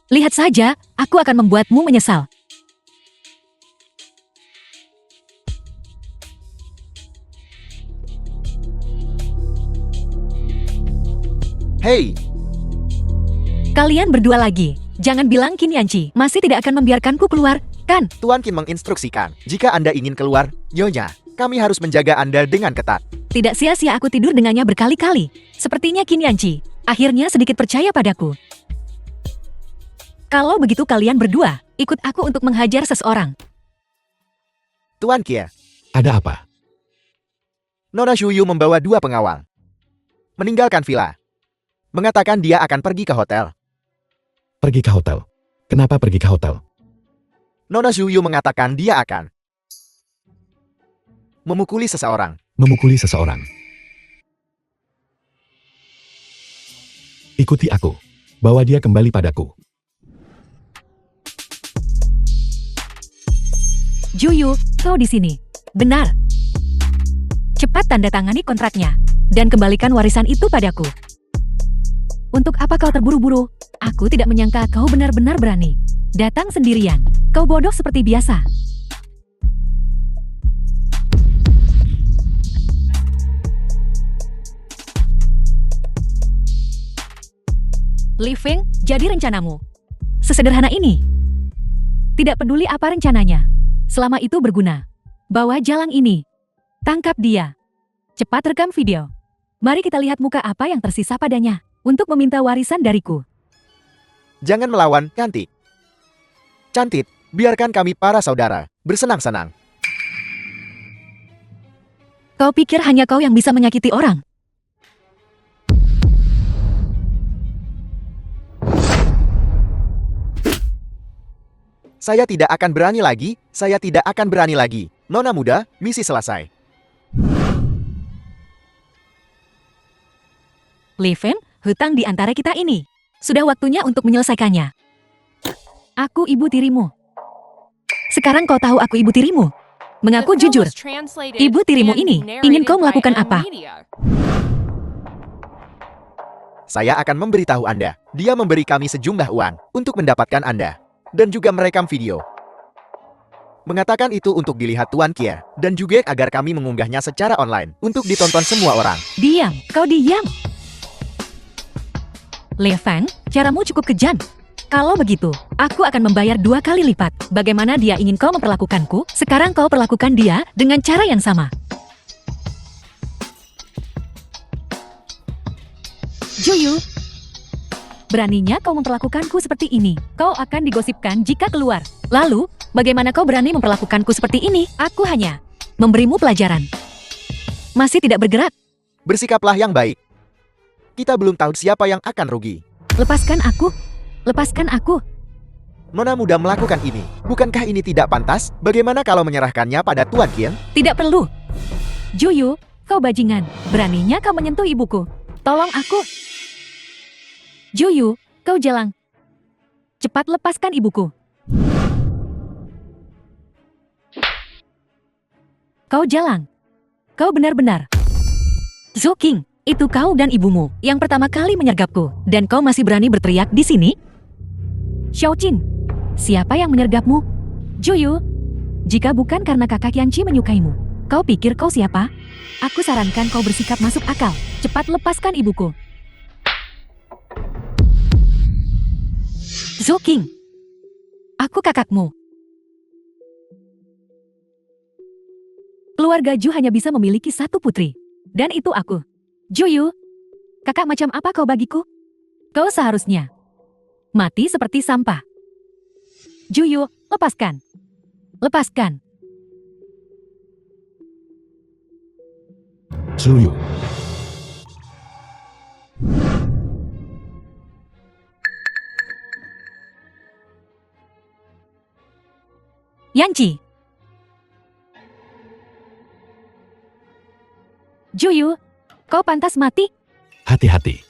Speaker 3: Lihat saja, aku akan membuatmu menyesal.
Speaker 1: Hei,
Speaker 3: Kalian berdua lagi. Jangan bilang Qin Yanji masih tidak akan membiarkanku keluar, kan?
Speaker 1: Tuan Qin menginstruksikan, jika Anda ingin keluar, Nyonya, kami harus menjaga Anda dengan ketat.
Speaker 3: Tidak sia-sia aku tidur dengannya berkali-kali. Sepertinya Qin Yanji akhirnya sedikit percaya padaku. Kalau begitu kalian berdua, ikut aku untuk menghajar seseorang.
Speaker 1: Tuan Kia,
Speaker 2: Ada apa?
Speaker 1: Nona Shuyu membawa 2 pengawal. Meninggalkan villa. Mengatakan dia akan pergi ke hotel.
Speaker 2: Pergi ke hotel. Kenapa pergi ke hotel?
Speaker 1: Nona Shuyu mengatakan dia akan memukuli seseorang.
Speaker 2: Memukuli seseorang. Ikuti aku. Bawa dia kembali padaku.
Speaker 3: Juyu, kau di sini. Benar. Cepat tanda tangani kontraknya dan kembalikan warisan itu padaku. Untuk apa kau terburu-buru? Aku tidak menyangka kau benar-benar berani. Datang sendirian. Kau bodoh seperti biasa. Living, jadi rencanamu. Sesederhana ini. Tidak peduli apa rencananya. Selama itu berguna. Bawa jalan ini. Tangkap dia. Cepat rekam video. Mari kita lihat muka apa yang tersisa padanya untuk meminta warisan dariku.
Speaker 1: Jangan melawan, Cantik. Cantik, biarkan kami para saudara bersenang-senang.
Speaker 3: Kau pikir hanya kau yang bisa menyakiti orang?
Speaker 1: Saya tidak akan berani lagi, saya tidak akan berani lagi. Nona muda, misi selesai.
Speaker 3: Leven, hutang di antara kita ini. Sudah waktunya untuk menyelesaikannya. Aku ibu tirimu. Sekarang kau tahu aku ibu tirimu. Mengaku jujur. Ibu tirimu ini ingin kau melakukan apa?
Speaker 1: Saya akan memberitahu Anda. Dia memberi kami sejumlah uang untuk mendapatkan Anda. Dan juga merekam video. Mengatakan itu untuk dilihat Tuan Kia. Dan juga agar kami mengunggahnya secara online untuk ditonton semua orang.
Speaker 3: Diam, kau diam. Leven, caramu cukup kejam. Kalau begitu, aku akan membayar 2 kali lipat. Bagaimana dia ingin kau memperlakukanku, sekarang kau perlakukan dia dengan cara yang sama. Juyu, beraninya kau memperlakukanku seperti ini. Kau akan digosipkan jika keluar. Lalu, bagaimana kau berani memperlakukanku seperti ini? Aku hanya memberimu pelajaran. Masih tidak bergerak.
Speaker 1: Bersikaplah yang baik. Kita belum tahu siapa yang akan rugi.
Speaker 3: Lepaskan aku. Lepaskan aku.
Speaker 1: Nona muda melakukan ini. Bukankah ini tidak pantas? Bagaimana kalau menyerahkannya pada Tuan Qin?
Speaker 3: Tidak perlu. Juyu, kau bajingan. Beraninya kau menyentuh ibuku. Tolong aku. Juyu, kau jalang. Cepat lepaskan ibuku. Kau jalang. Kau benar-benar. Zuking, itu kau dan ibumu yang pertama kali menyergapku. Dan kau masih berani berteriak di sini? Xiaoqing, siapa yang menyergapmu? Juyu, jika bukan karena kakak Yanchi menyukaimu, kau pikir kau siapa? Aku sarankan kau bersikap masuk akal. Cepat lepaskan ibuku. Zuking, aku kakakmu. Keluarga Ju hanya bisa memiliki satu putri. Dan itu aku. Juyu, kakak macam apa kau bagiku? Kau seharusnya mati seperti sampah. Juyu, lepaskan. Lepaskan.
Speaker 2: Suyu.
Speaker 3: Yanchi. Juyu, kau pantas mati.
Speaker 2: Hati-hati.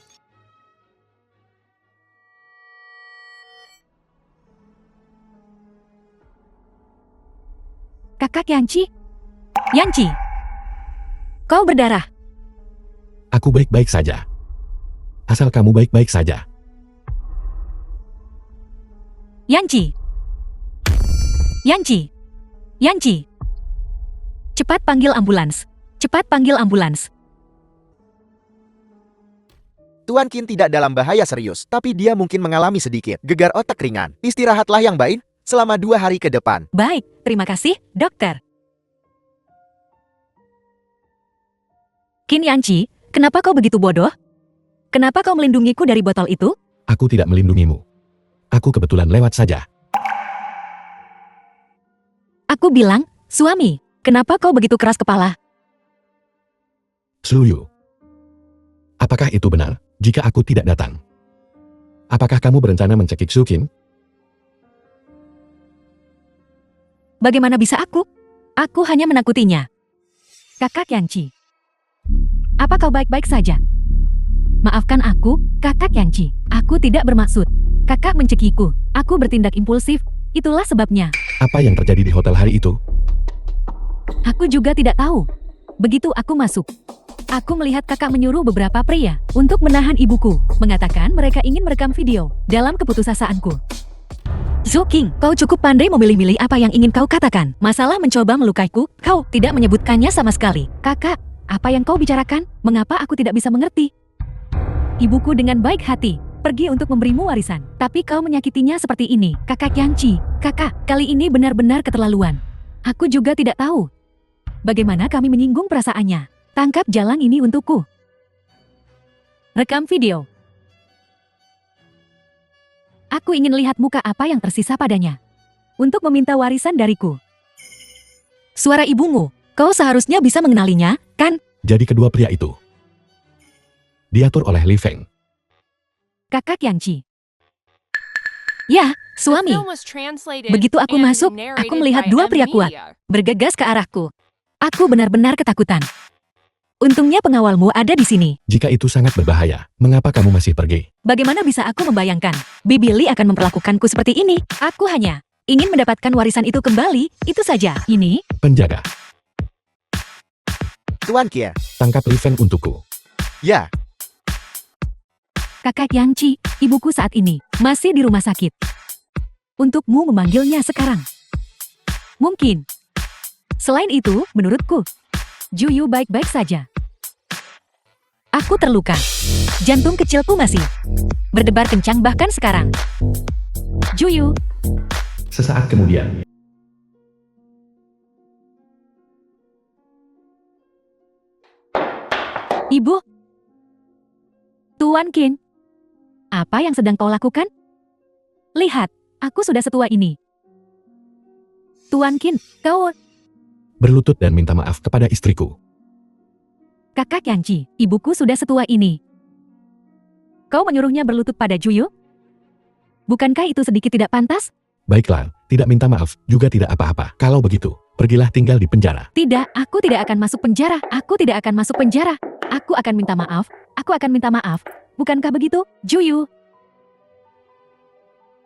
Speaker 3: Kakak Yanchi. Yanchi. Kau berdarah.
Speaker 2: Aku baik-baik saja. Asal kamu baik-baik saja.
Speaker 3: Yanchi. Yanchi. Yanchi. Cepat panggil ambulans. Cepat panggil ambulans.
Speaker 1: Tuan Qin tidak dalam bahaya serius, tapi dia mungkin mengalami sedikit gegar otak ringan. Istirahatlah yang baik selama 2 hari ke depan.
Speaker 3: Baik, terima kasih, dokter. Qin Yanchi, kenapa kau begitu bodoh? Kenapa kau melindungiku dari botol itu?
Speaker 2: Aku tidak melindungimu. Aku kebetulan lewat saja.
Speaker 3: Aku bilang, suami, kenapa kau begitu keras kepala?
Speaker 2: Suyu. Apakah itu benar jika aku tidak datang? Apakah kamu berencana mencekik Sukin?
Speaker 3: Bagaimana bisa aku? Aku hanya menakutinya. Kakak Yanchi. Apa kau baik-baik saja? Maafkan aku, kakak Yanchi. Aku tidak bermaksud. Kakak mencekiku. Aku bertindak impulsif. Itulah sebabnya.
Speaker 2: Apa yang terjadi di hotel hari itu?
Speaker 3: Aku juga tidak tahu. Begitu aku masuk, aku melihat kakak menyuruh beberapa pria untuk menahan ibuku. Mengatakan mereka ingin merekam video dalam keputusasaanku. Zuking, kau cukup pandai memilih-milih apa yang ingin kau katakan. Masalah mencoba melukaiku, kau tidak menyebutkannya sama sekali. Kakak, apa yang kau bicarakan? Mengapa aku tidak bisa mengerti? Ibuku dengan baik hati pergi untuk memberimu warisan, tapi kau menyakitinya seperti ini. Kakak Yanchi, kakak, kali ini benar-benar keterlaluan. Aku juga tidak tahu bagaimana kami menyinggung perasaannya. Tangkap jalan ini untukku. Rekam video. Aku ingin lihat muka apa yang tersisa padanya untuk meminta warisan dariku. Suara ibumu, kau seharusnya bisa mengenalinya, kan?
Speaker 2: Jadi kedua pria itu diatur oleh Li Feng.
Speaker 3: Kakak Yanchi. Ya, suami.
Speaker 4: The film was translated
Speaker 3: Begitu aku
Speaker 4: and
Speaker 3: masuk,
Speaker 4: narrated
Speaker 3: aku melihat
Speaker 4: by
Speaker 3: 2 pria kuat
Speaker 4: M-Media.
Speaker 3: bergegas ke arahku. Aku benar-benar ketakutan. Untungnya pengawalmu ada di sini.
Speaker 2: Jika itu sangat berbahaya, mengapa kamu masih pergi?
Speaker 3: Bagaimana bisa aku membayangkan Bibi Li akan memperlakukanku seperti ini? Aku hanya ingin mendapatkan warisan itu kembali, itu saja. Ini,
Speaker 2: Penjaga,
Speaker 1: Tuan Qin,
Speaker 2: tangkap Li Feng untukku.
Speaker 1: ya,
Speaker 3: kakak Yanchi, ibuku saat ini masih di rumah sakit. Untukmu memanggilnya sekarang. Mungkin. Selain itu, menurutku, Juyu baik-baik saja. Aku terluka. Jantung kecilku masih berdebar kencang bahkan sekarang. Juyu,
Speaker 2: Sesaat kemudian,
Speaker 3: Ibu. Tuan Qin. Apa yang sedang kau lakukan? Lihat, aku sudah setua ini. Tuan Qin, kau...
Speaker 2: berlutut dan minta maaf kepada istriku.
Speaker 3: Kakak Yanci, ibuku sudah setua ini. Kau menyuruhnya berlutut pada Juyu? Bukankah itu sedikit tidak pantas?
Speaker 2: Baiklah, tidak minta maaf, juga tidak apa-apa. Kalau begitu, pergilah tinggal di penjara.
Speaker 3: Tidak, aku tidak akan masuk penjara. Aku tidak akan masuk penjara. Aku akan minta maaf. Aku akan minta maaf. Bukankah begitu, Juyu?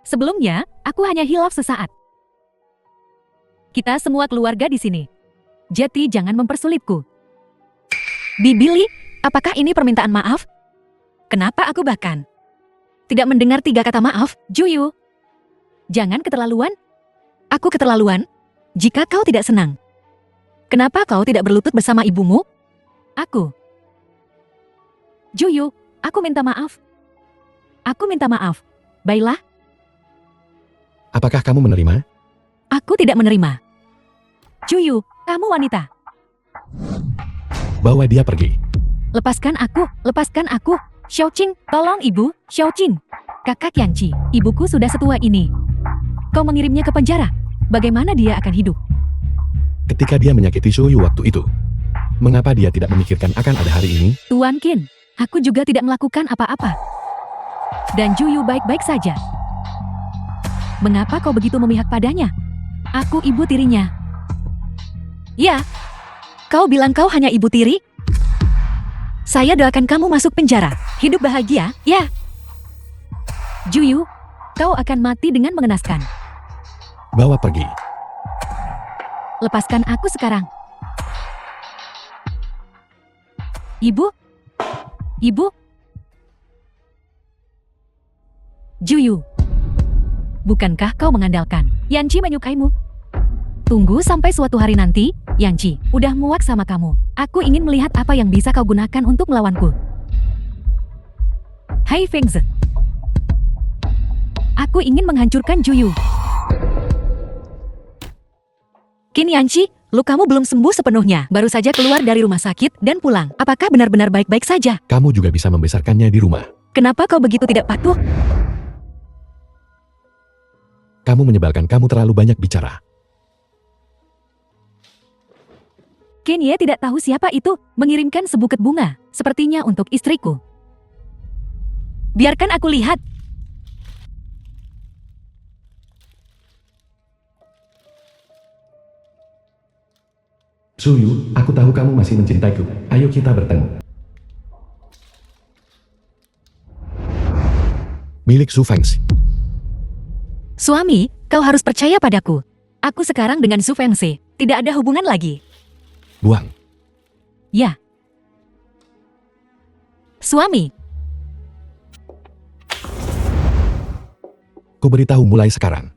Speaker 3: Sebelumnya, aku hanya hilaf sesaat. Kita semua keluarga di sini. Jadi jangan mempersulitku. Bibili, apakah ini permintaan maaf? Kenapa aku bahkan tidak mendengar 3 kata maaf, Juyu? Jangan keterlaluan. Aku keterlaluan? Jika kau tidak senang, kenapa kau tidak berlutut bersama ibumu? Aku. Juyu, aku minta maaf. Aku minta maaf. Baiklah,
Speaker 2: Apakah kamu menerima?
Speaker 3: aku tidak menerima. Juyu, kamu wanita.
Speaker 2: Bawa dia pergi.
Speaker 3: Lepaskan aku, lepaskan aku. Xiaoqing, tolong ibu, Xiaoqing. Kakak Yanci, ibuku sudah setua ini. Kau mengirimnya ke penjara. Bagaimana dia akan hidup?
Speaker 2: Ketika dia menyakiti Suyu waktu itu, mengapa dia tidak memikirkan akan ada hari ini?
Speaker 3: Tuan Qin, aku juga tidak melakukan apa-apa. Dan Juyu baik-baik saja. Mengapa kau begitu memihak padanya? Aku ibu tirinya. Ya, kau bilang kau hanya ibu tiri? Saya doakan kamu masuk penjara. Hidup bahagia, ya. Juyu, kau akan mati dengan mengenaskan.
Speaker 2: Bawa pergi.
Speaker 3: Lepaskan aku sekarang. Ibu? Ibu? Juyu. Bukankah kau mengandalkan Yanci menyukaimu? Tunggu sampai suatu hari nanti, Yanci, udah muak sama kamu. Aku ingin melihat apa yang bisa kau gunakan untuk melawanku. Hai Fengzi. Aku ingin menghancurkan Juyu. Qin Yanci, lukamu belum sembuh sepenuhnya. Baru saja keluar dari rumah sakit dan pulang. Apakah benar-benar baik-baik saja?
Speaker 2: Kamu juga bisa membesarkannya di rumah.
Speaker 3: Kenapa kau begitu tidak patuh?
Speaker 2: Kamu menyebalkan, kamu terlalu banyak bicara.
Speaker 3: Qin Ye tidak tahu siapa itu mengirimkan sebuket bunga. Sepertinya untuk istriku. Biarkan aku lihat.
Speaker 2: Suyu, aku tahu kamu masih mencintaiku. Ayo kita bertemu. Milik Su Fengzi.
Speaker 3: Suami, kau harus percaya padaku. Aku sekarang dengan Su Fengzi tidak ada hubungan lagi.
Speaker 2: Buang.
Speaker 3: Ya. Suami,
Speaker 2: Kuberitahu mulai sekarang.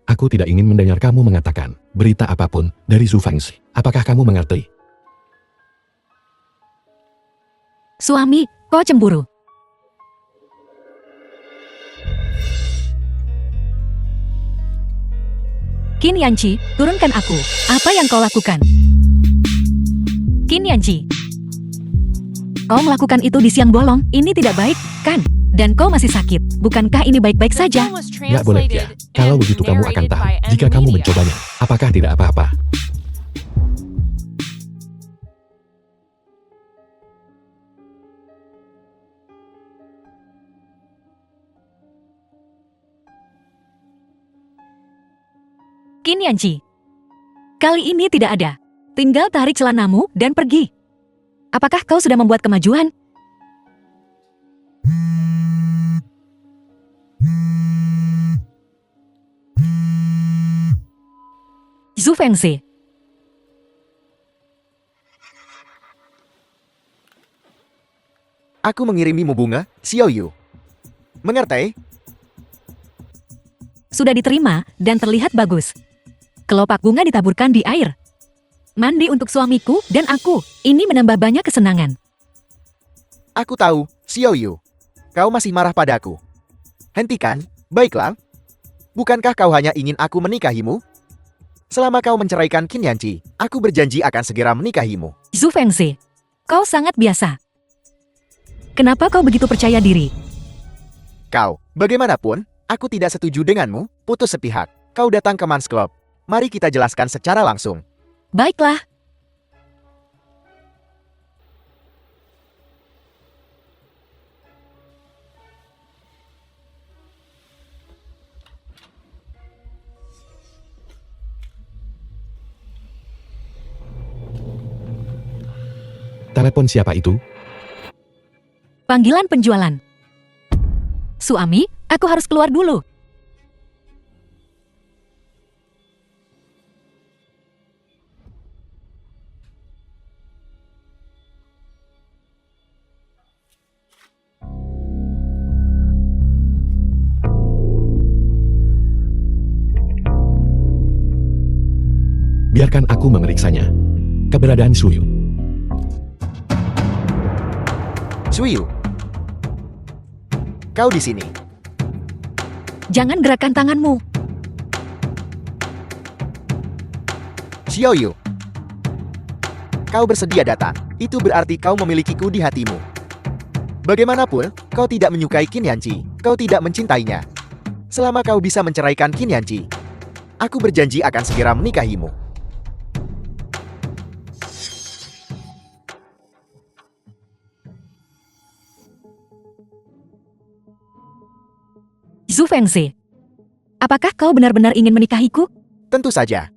Speaker 2: Aku tidak ingin mendengar kamu mengatakan berita apapun dari Su Fengzi. Apakah kamu mengerti?
Speaker 3: suami, kau cemburu. Qin Yanci, turunkan aku. Apa yang kau lakukan? Qin Yanci. Kau melakukan itu di siang bolong. Ini tidak baik, kan? Dan kau masih sakit. Bukankah ini baik-baik saja?
Speaker 2: Nggak boleh ya. Kalau begitu kamu akan tahu jika kamu mencobanya. Apakah tidak apa-apa?
Speaker 3: Qin Yanci. Kali ini tidak ada. Tinggal tarik celanamu dan pergi. Apakah kau sudah membuat kemajuan? Su Fengzi.
Speaker 1: Aku mengirimimu bunga, Xiao Yu. Mengerti?
Speaker 3: Sudah diterima dan terlihat bagus. Kelopak bunga ditaburkan di air. Mandi untuk suamiku dan aku. Ini menambah banyak kesenangan.
Speaker 1: Aku tahu, Xiao Yu. Kau masih marah padaku. Hentikan, baiklah. Bukankah kau hanya ingin aku menikahimu? Selama kau menceraikan Qin Yanci, aku berjanji akan segera menikahimu.
Speaker 3: Su Fengzi, kau sangat biasa. Kenapa kau begitu percaya diri?
Speaker 1: Kau, bagaimanapun, aku tidak setuju denganmu, putus sepihak. Kau datang ke Mans Club. Mari kita jelaskan secara langsung.
Speaker 3: Baiklah.
Speaker 2: Telepon siapa itu?
Speaker 3: Panggilan penjualan. Suami, aku harus keluar dulu.
Speaker 2: Biarkan aku memeriksanya. Keberadaan Suyu.
Speaker 1: Suyu. Kau di sini.
Speaker 3: Jangan gerakkan tanganmu.
Speaker 1: Xiaoyu. Kau bersedia datang. Itu berarti kau memilikiku di hatimu. Bagaimanapun, kau tidak menyukai Qin Yanqi. Kau tidak mencintainya. Selama kau bisa menceraikan Qin Yanqi, aku berjanji akan segera menikahimu.
Speaker 3: Zhu Fengzi, apakah kau benar-benar ingin menikahiku?
Speaker 1: Tentu saja.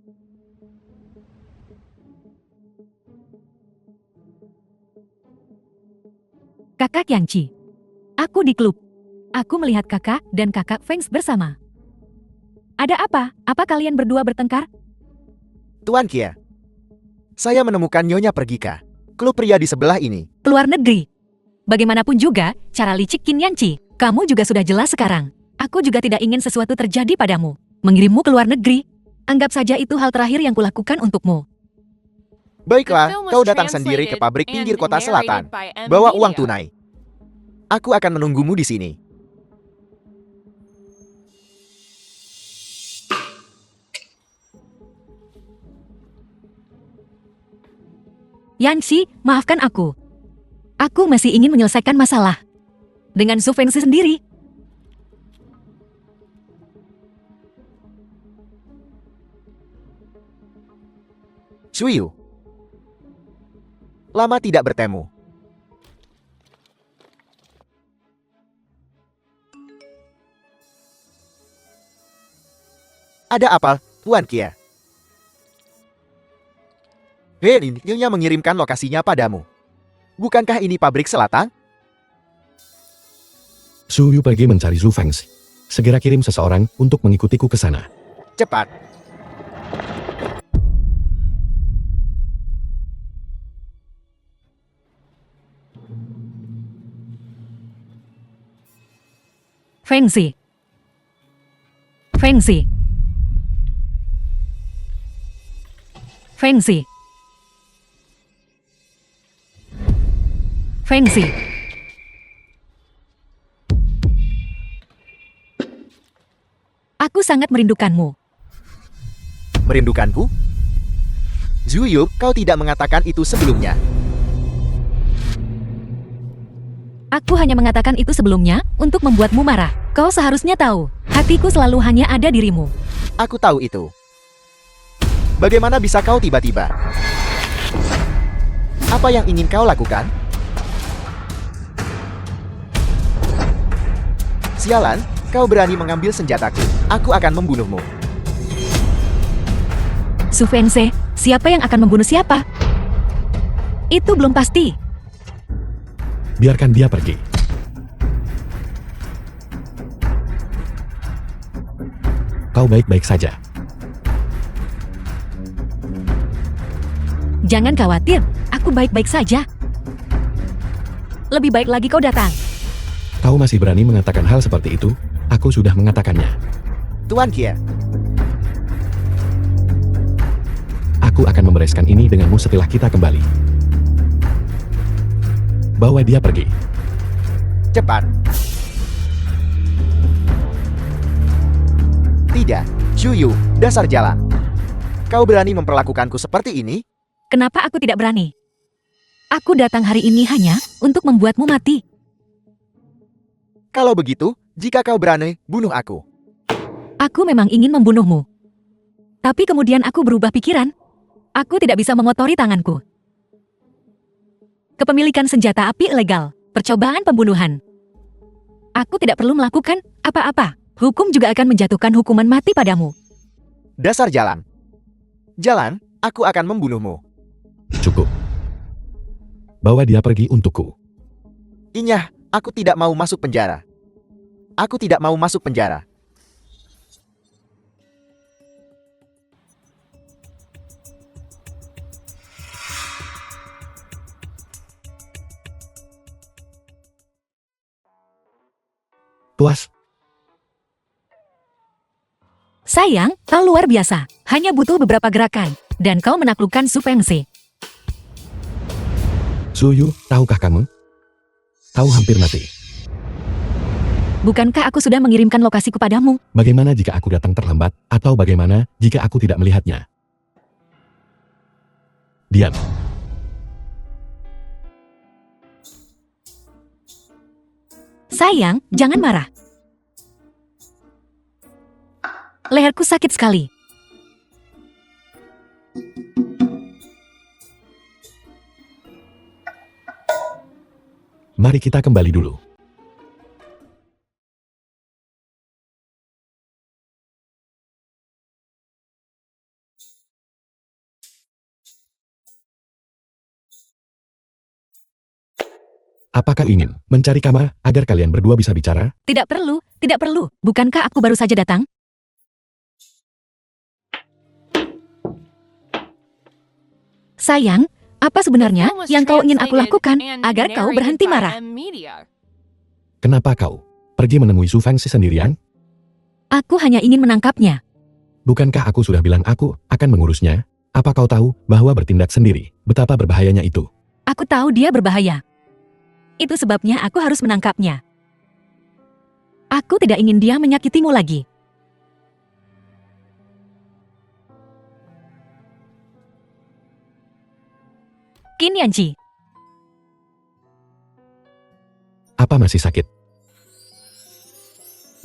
Speaker 3: Kakak Yanqi, aku di klub. Aku melihat kakak dan kakak Fengs bersama. Ada apa? Apa kalian berdua bertengkar?
Speaker 1: Tuan Kia, saya menemukan Nyonya pergi ke klub pria di sebelah ini.
Speaker 3: Keluar negeri. Bagaimanapun juga, cara licik Qin Yanqi, kamu juga sudah jelas sekarang. Aku juga tidak ingin sesuatu terjadi padamu. Mengirimmu ke luar negeri. Anggap saja itu hal terakhir yang kulakukan untukmu.
Speaker 1: Baiklah,
Speaker 4: The film was
Speaker 1: kau datang sendiri ke
Speaker 4: translated
Speaker 1: pabrik pinggir
Speaker 4: and
Speaker 1: kota selatan.
Speaker 4: narrated by M
Speaker 1: Bawa uang
Speaker 4: Media.
Speaker 1: tunai. Aku akan menunggumu di sini.
Speaker 3: Yanqi, maafkan aku. Aku masih ingin menyelesaikan masalah. Dengan Zhu Fengzi sendiri.
Speaker 1: Suyu. Lama tidak bertemu. Ada apa, Tuan Kia? Hei, Nyonya mengirimkan lokasinya padamu. Bukankah ini pabrik selatan?
Speaker 2: Suyu pergi mencari Zhu Fengzi. Segera kirim seseorang untuk mengikutiku ke sana.
Speaker 1: Cepat.
Speaker 3: Fengzi. Fengzi. Fengzi. Fengzi. Aku sangat merindukanmu.
Speaker 1: Merindukanku? Zuyu, kau tidak mengatakan itu sebelumnya.
Speaker 3: Aku hanya mengatakan itu sebelumnya untuk membuatmu marah. Kau seharusnya tahu, hatiku selalu hanya ada dirimu.
Speaker 1: Aku tahu itu. Bagaimana bisa kau tiba-tiba? Apa yang ingin kau lakukan? Sialan, kau berani mengambil senjataku. Aku akan membunuhmu.
Speaker 3: Zhu Fengzi, siapa yang akan membunuh siapa? Itu belum pasti.
Speaker 2: Biarkan dia pergi. Kau baik-baik saja.
Speaker 3: Jangan khawatir, aku baik-baik saja. Lebih baik lagi kau datang.
Speaker 2: Kau masih berani mengatakan hal seperti itu? Aku sudah mengatakannya.
Speaker 1: Tuan Kia,
Speaker 2: Aku akan membereskan ini denganmu setelah kita kembali. Bawa dia pergi.
Speaker 1: cepat. Tidak, Zuyu, dasar jalan. Kau berani memperlakukanku seperti ini?
Speaker 3: Kenapa aku tidak berani? Aku datang hari ini hanya untuk membuatmu mati.
Speaker 1: Kalau begitu, jika kau berani, bunuh aku.
Speaker 3: Aku memang ingin membunuhmu. Tapi kemudian aku berubah pikiran. Aku tidak bisa mengotori tanganku. Kepemilikan senjata api ilegal, percobaan pembunuhan. Aku tidak perlu melakukan apa-apa. Hukum juga akan menjatuhkan hukuman mati padamu.
Speaker 1: Dasar jalan. Jalan, aku akan membunuhmu.
Speaker 2: Cukup. bawa dia pergi untukku.
Speaker 1: Inyah, aku tidak mau masuk penjara. Aku tidak mau masuk penjara.
Speaker 2: Puas,
Speaker 3: Sayang, kau luar biasa. Hanya butuh beberapa gerakan. Dan kau menaklukkan Su Fengzi.
Speaker 2: Suyu, tahukah kamu? Kau hampir mati.
Speaker 3: Bukankah aku sudah mengirimkan lokasiku padamu?
Speaker 2: Bagaimana jika aku datang terlambat? Atau bagaimana jika aku tidak melihatnya? Diam.
Speaker 3: Sayang, jangan marah. Leherku sakit sekali.
Speaker 2: Mari kita kembali dulu. Apakah ingin mencari kamar agar kalian berdua bisa bicara?
Speaker 3: Tidak perlu, tidak perlu. Bukankah aku baru saja datang? Sayang, apa sebenarnya
Speaker 4: Film was
Speaker 3: yang kau ingin aku
Speaker 4: translated
Speaker 3: lakukan
Speaker 4: and
Speaker 3: agar kau
Speaker 4: narrated
Speaker 3: berhenti
Speaker 4: by
Speaker 3: marah?
Speaker 4: Media.
Speaker 2: Kenapa kau pergi menemui Su Fengzi sendirian?
Speaker 3: Aku hanya ingin menangkapnya.
Speaker 2: Bukankah aku sudah bilang aku akan mengurusnya? Apa kau tahu bahwa bertindak sendiri betapa berbahayanya itu?
Speaker 3: Aku tahu dia berbahaya. Itu sebabnya aku harus menangkapnya. Aku tidak ingin dia menyakitimu lagi. Qin Yanji,
Speaker 2: Apa masih sakit?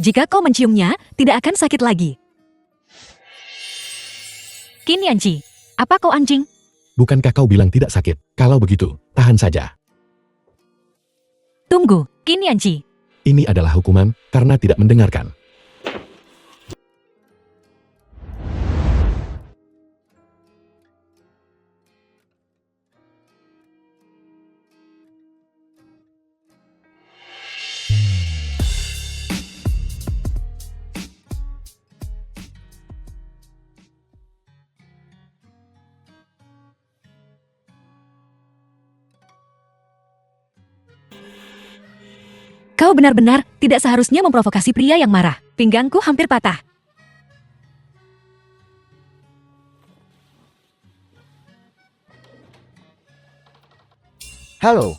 Speaker 3: jika kau menciumnya, tidak akan sakit lagi. Qin Yanji, apa kau anjing?
Speaker 2: Bukankah kau bilang tidak sakit? Kalau begitu, tahan saja.
Speaker 3: Tunggu, Qin Yanji.
Speaker 2: Ini adalah hukuman karena tidak mendengarkan.
Speaker 3: Kau benar-benar tidak seharusnya memprovokasi pria yang marah. Pinggangku hampir patah.
Speaker 1: Halo,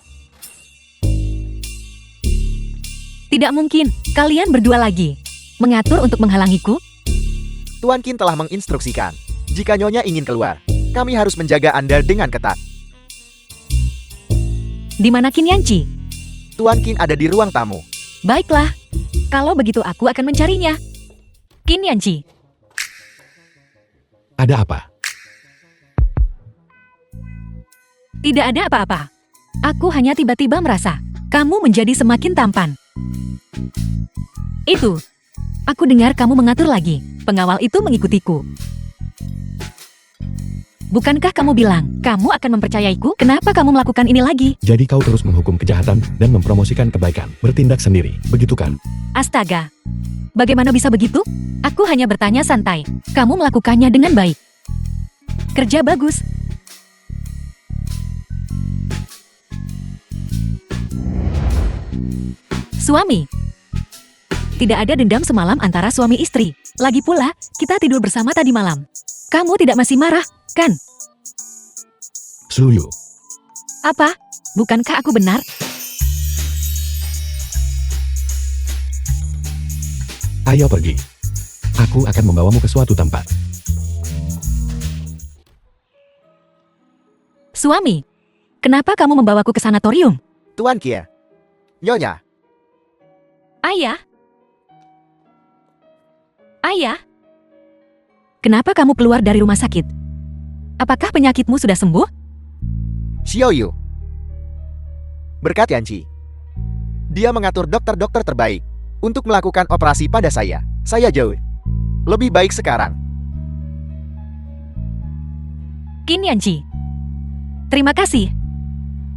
Speaker 3: Tidak mungkin, kalian berdua lagi. Mengatur untuk menghalangiku?
Speaker 1: Tuan Qin telah menginstruksikan. Jika Nyonya ingin keluar, kami harus menjaga Anda dengan ketat.
Speaker 3: Di mana Qin Yanji?
Speaker 1: Tuan Qin ada di ruang tamu.
Speaker 3: Baiklah, kalau begitu aku akan mencarinya. Qin Yanji,
Speaker 2: Ada apa?
Speaker 3: tidak ada apa-apa. Aku hanya tiba-tiba merasa kamu menjadi semakin tampan. Itu, aku dengar kamu mengatur lagi. Pengawal itu mengikutiku. Bukankah kamu bilang kamu akan mempercayaiku? Kenapa kamu melakukan ini lagi?
Speaker 2: Jadi kau terus menghukum kejahatan dan mempromosikan kebaikan. Bertindak sendiri, begitu kan?
Speaker 3: Astaga, bagaimana bisa begitu? Aku hanya bertanya santai. Kamu melakukannya dengan baik. Kerja bagus. Suami. Tidak ada dendam semalam antara suami istri. Lagi pula, kita tidur bersama tadi malam. Kamu tidak masih marah, kan?
Speaker 2: Suyu,
Speaker 3: Apa? Bukankah aku benar?
Speaker 2: ayo pergi. Aku akan membawamu ke suatu tempat.
Speaker 3: Suami, kenapa kamu membawaku ke sanatorium?
Speaker 1: Tuan Kia. Nyonya,
Speaker 3: Ayah? Ayah? Kenapa kamu keluar dari rumah sakit? Apakah penyakitmu sudah sembuh?
Speaker 1: Xiaoyu. Berkat Yanji. Dia mengatur dokter-dokter terbaik untuk melakukan operasi pada saya. Saya jauh lebih baik sekarang.
Speaker 3: Qin Yanji. Terima kasih.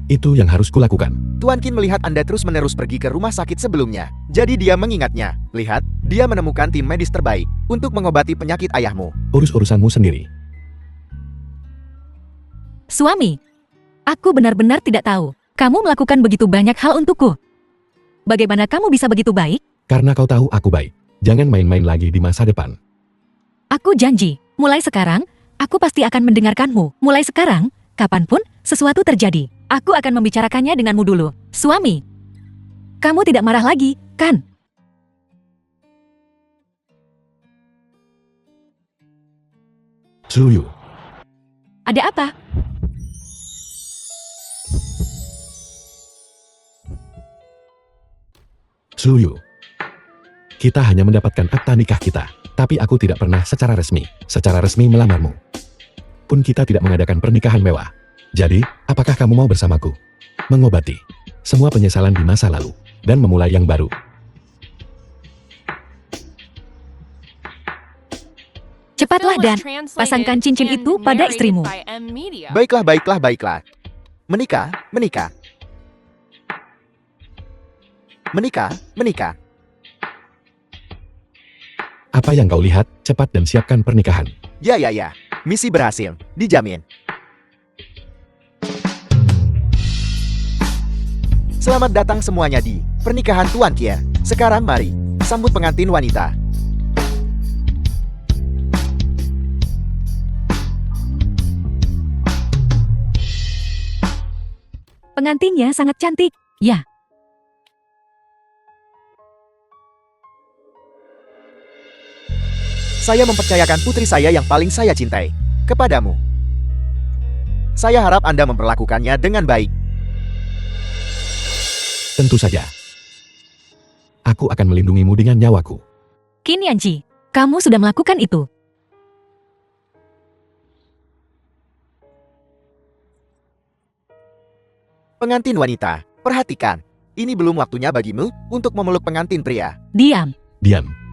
Speaker 2: Itu yang harus kulakukan.
Speaker 1: Tuan Qin melihat Anda terus-menerus pergi ke rumah sakit sebelumnya. Jadi dia mengingatnya. Lihat, dia menemukan tim medis terbaik untuk mengobati penyakit ayahmu.
Speaker 2: Urus urusanmu sendiri.
Speaker 3: Suami, aku benar-benar tidak tahu. Kamu melakukan begitu banyak hal untukku. Bagaimana kamu bisa begitu baik?
Speaker 2: Karena kau tahu aku baik. Jangan main-main lagi di masa depan.
Speaker 3: Aku janji, mulai sekarang, aku pasti akan mendengarkanmu. Mulai sekarang, kapanpun sesuatu terjadi, aku akan membicarakannya denganmu dulu. Suami, kamu tidak marah lagi, kan?
Speaker 2: Suyu,
Speaker 3: Ada apa?
Speaker 2: Suyu. Kita hanya mendapatkan akta nikah kita, tapi aku tidak pernah secara resmi melamarmu. Pun kita tidak mengadakan pernikahan mewah. Jadi, apakah kamu mau bersamaku? Mengobati semua penyesalan di masa lalu, dan memulai yang baru.
Speaker 3: Cepatlah
Speaker 4: Film was
Speaker 3: dan
Speaker 4: translated
Speaker 3: pasangkan cincin
Speaker 4: and
Speaker 3: itu pada
Speaker 4: narrated
Speaker 3: istrimu.
Speaker 4: by M Media.
Speaker 1: Baiklah, baiklah, baiklah. Menikah, menikah. Menikah, menikah.
Speaker 2: Apa yang kau lihat? Cepat dan siapkan pernikahan.
Speaker 1: Ya, ya, ya. Misi berhasil. Dijamin. Selamat datang semuanya di pernikahan Tuan Kia. Sekarang mari, sambut pengantin wanita.
Speaker 3: Pengantinnya sangat cantik. Ya,
Speaker 1: Saya mempercayakan putri saya yang paling saya cintai kepadamu. Saya harap Anda memperlakukannya dengan baik.
Speaker 2: Tentu saja. Aku akan melindungimu dengan nyawaku.
Speaker 3: Qin Yanji, kamu sudah melakukan itu.
Speaker 1: Pengantin wanita, perhatikan. Ini belum waktunya bagimu untuk memeluk pengantin pria.
Speaker 3: Diam.
Speaker 2: Diam.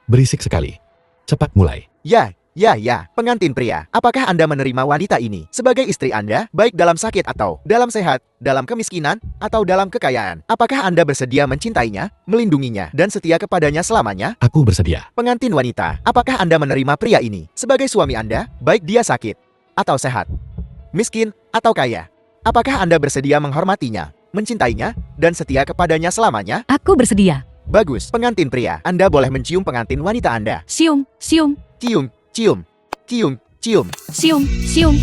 Speaker 2: Berisik sekali. Cepat mulai.
Speaker 1: Ya, ya, ya, pengantin pria. Apakah Anda menerima wanita ini sebagai istri Anda, baik dalam sakit atau dalam sehat, dalam kemiskinan, atau dalam kekayaan? Apakah Anda bersedia mencintainya, melindunginya, dan setia kepadanya selamanya?
Speaker 2: Aku bersedia.
Speaker 1: Pengantin wanita, apakah Anda menerima pria ini sebagai suami Anda, baik dia sakit atau sehat, miskin atau kaya? Apakah Anda bersedia menghormatinya, mencintainya, dan setia kepadanya selamanya?
Speaker 3: Aku bersedia.
Speaker 1: Bagus, pengantin pria. Anda boleh mencium pengantin wanita Anda.
Speaker 3: Sium, sium,
Speaker 1: Cium, cium, cium, cium,
Speaker 3: sium, sium,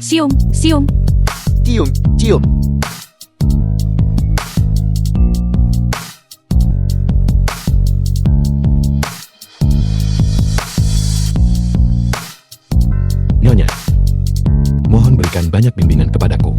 Speaker 3: sium, sium.
Speaker 1: cium, cium.
Speaker 2: Nyonya, mohon berikan banyak bimbingan kepadaku.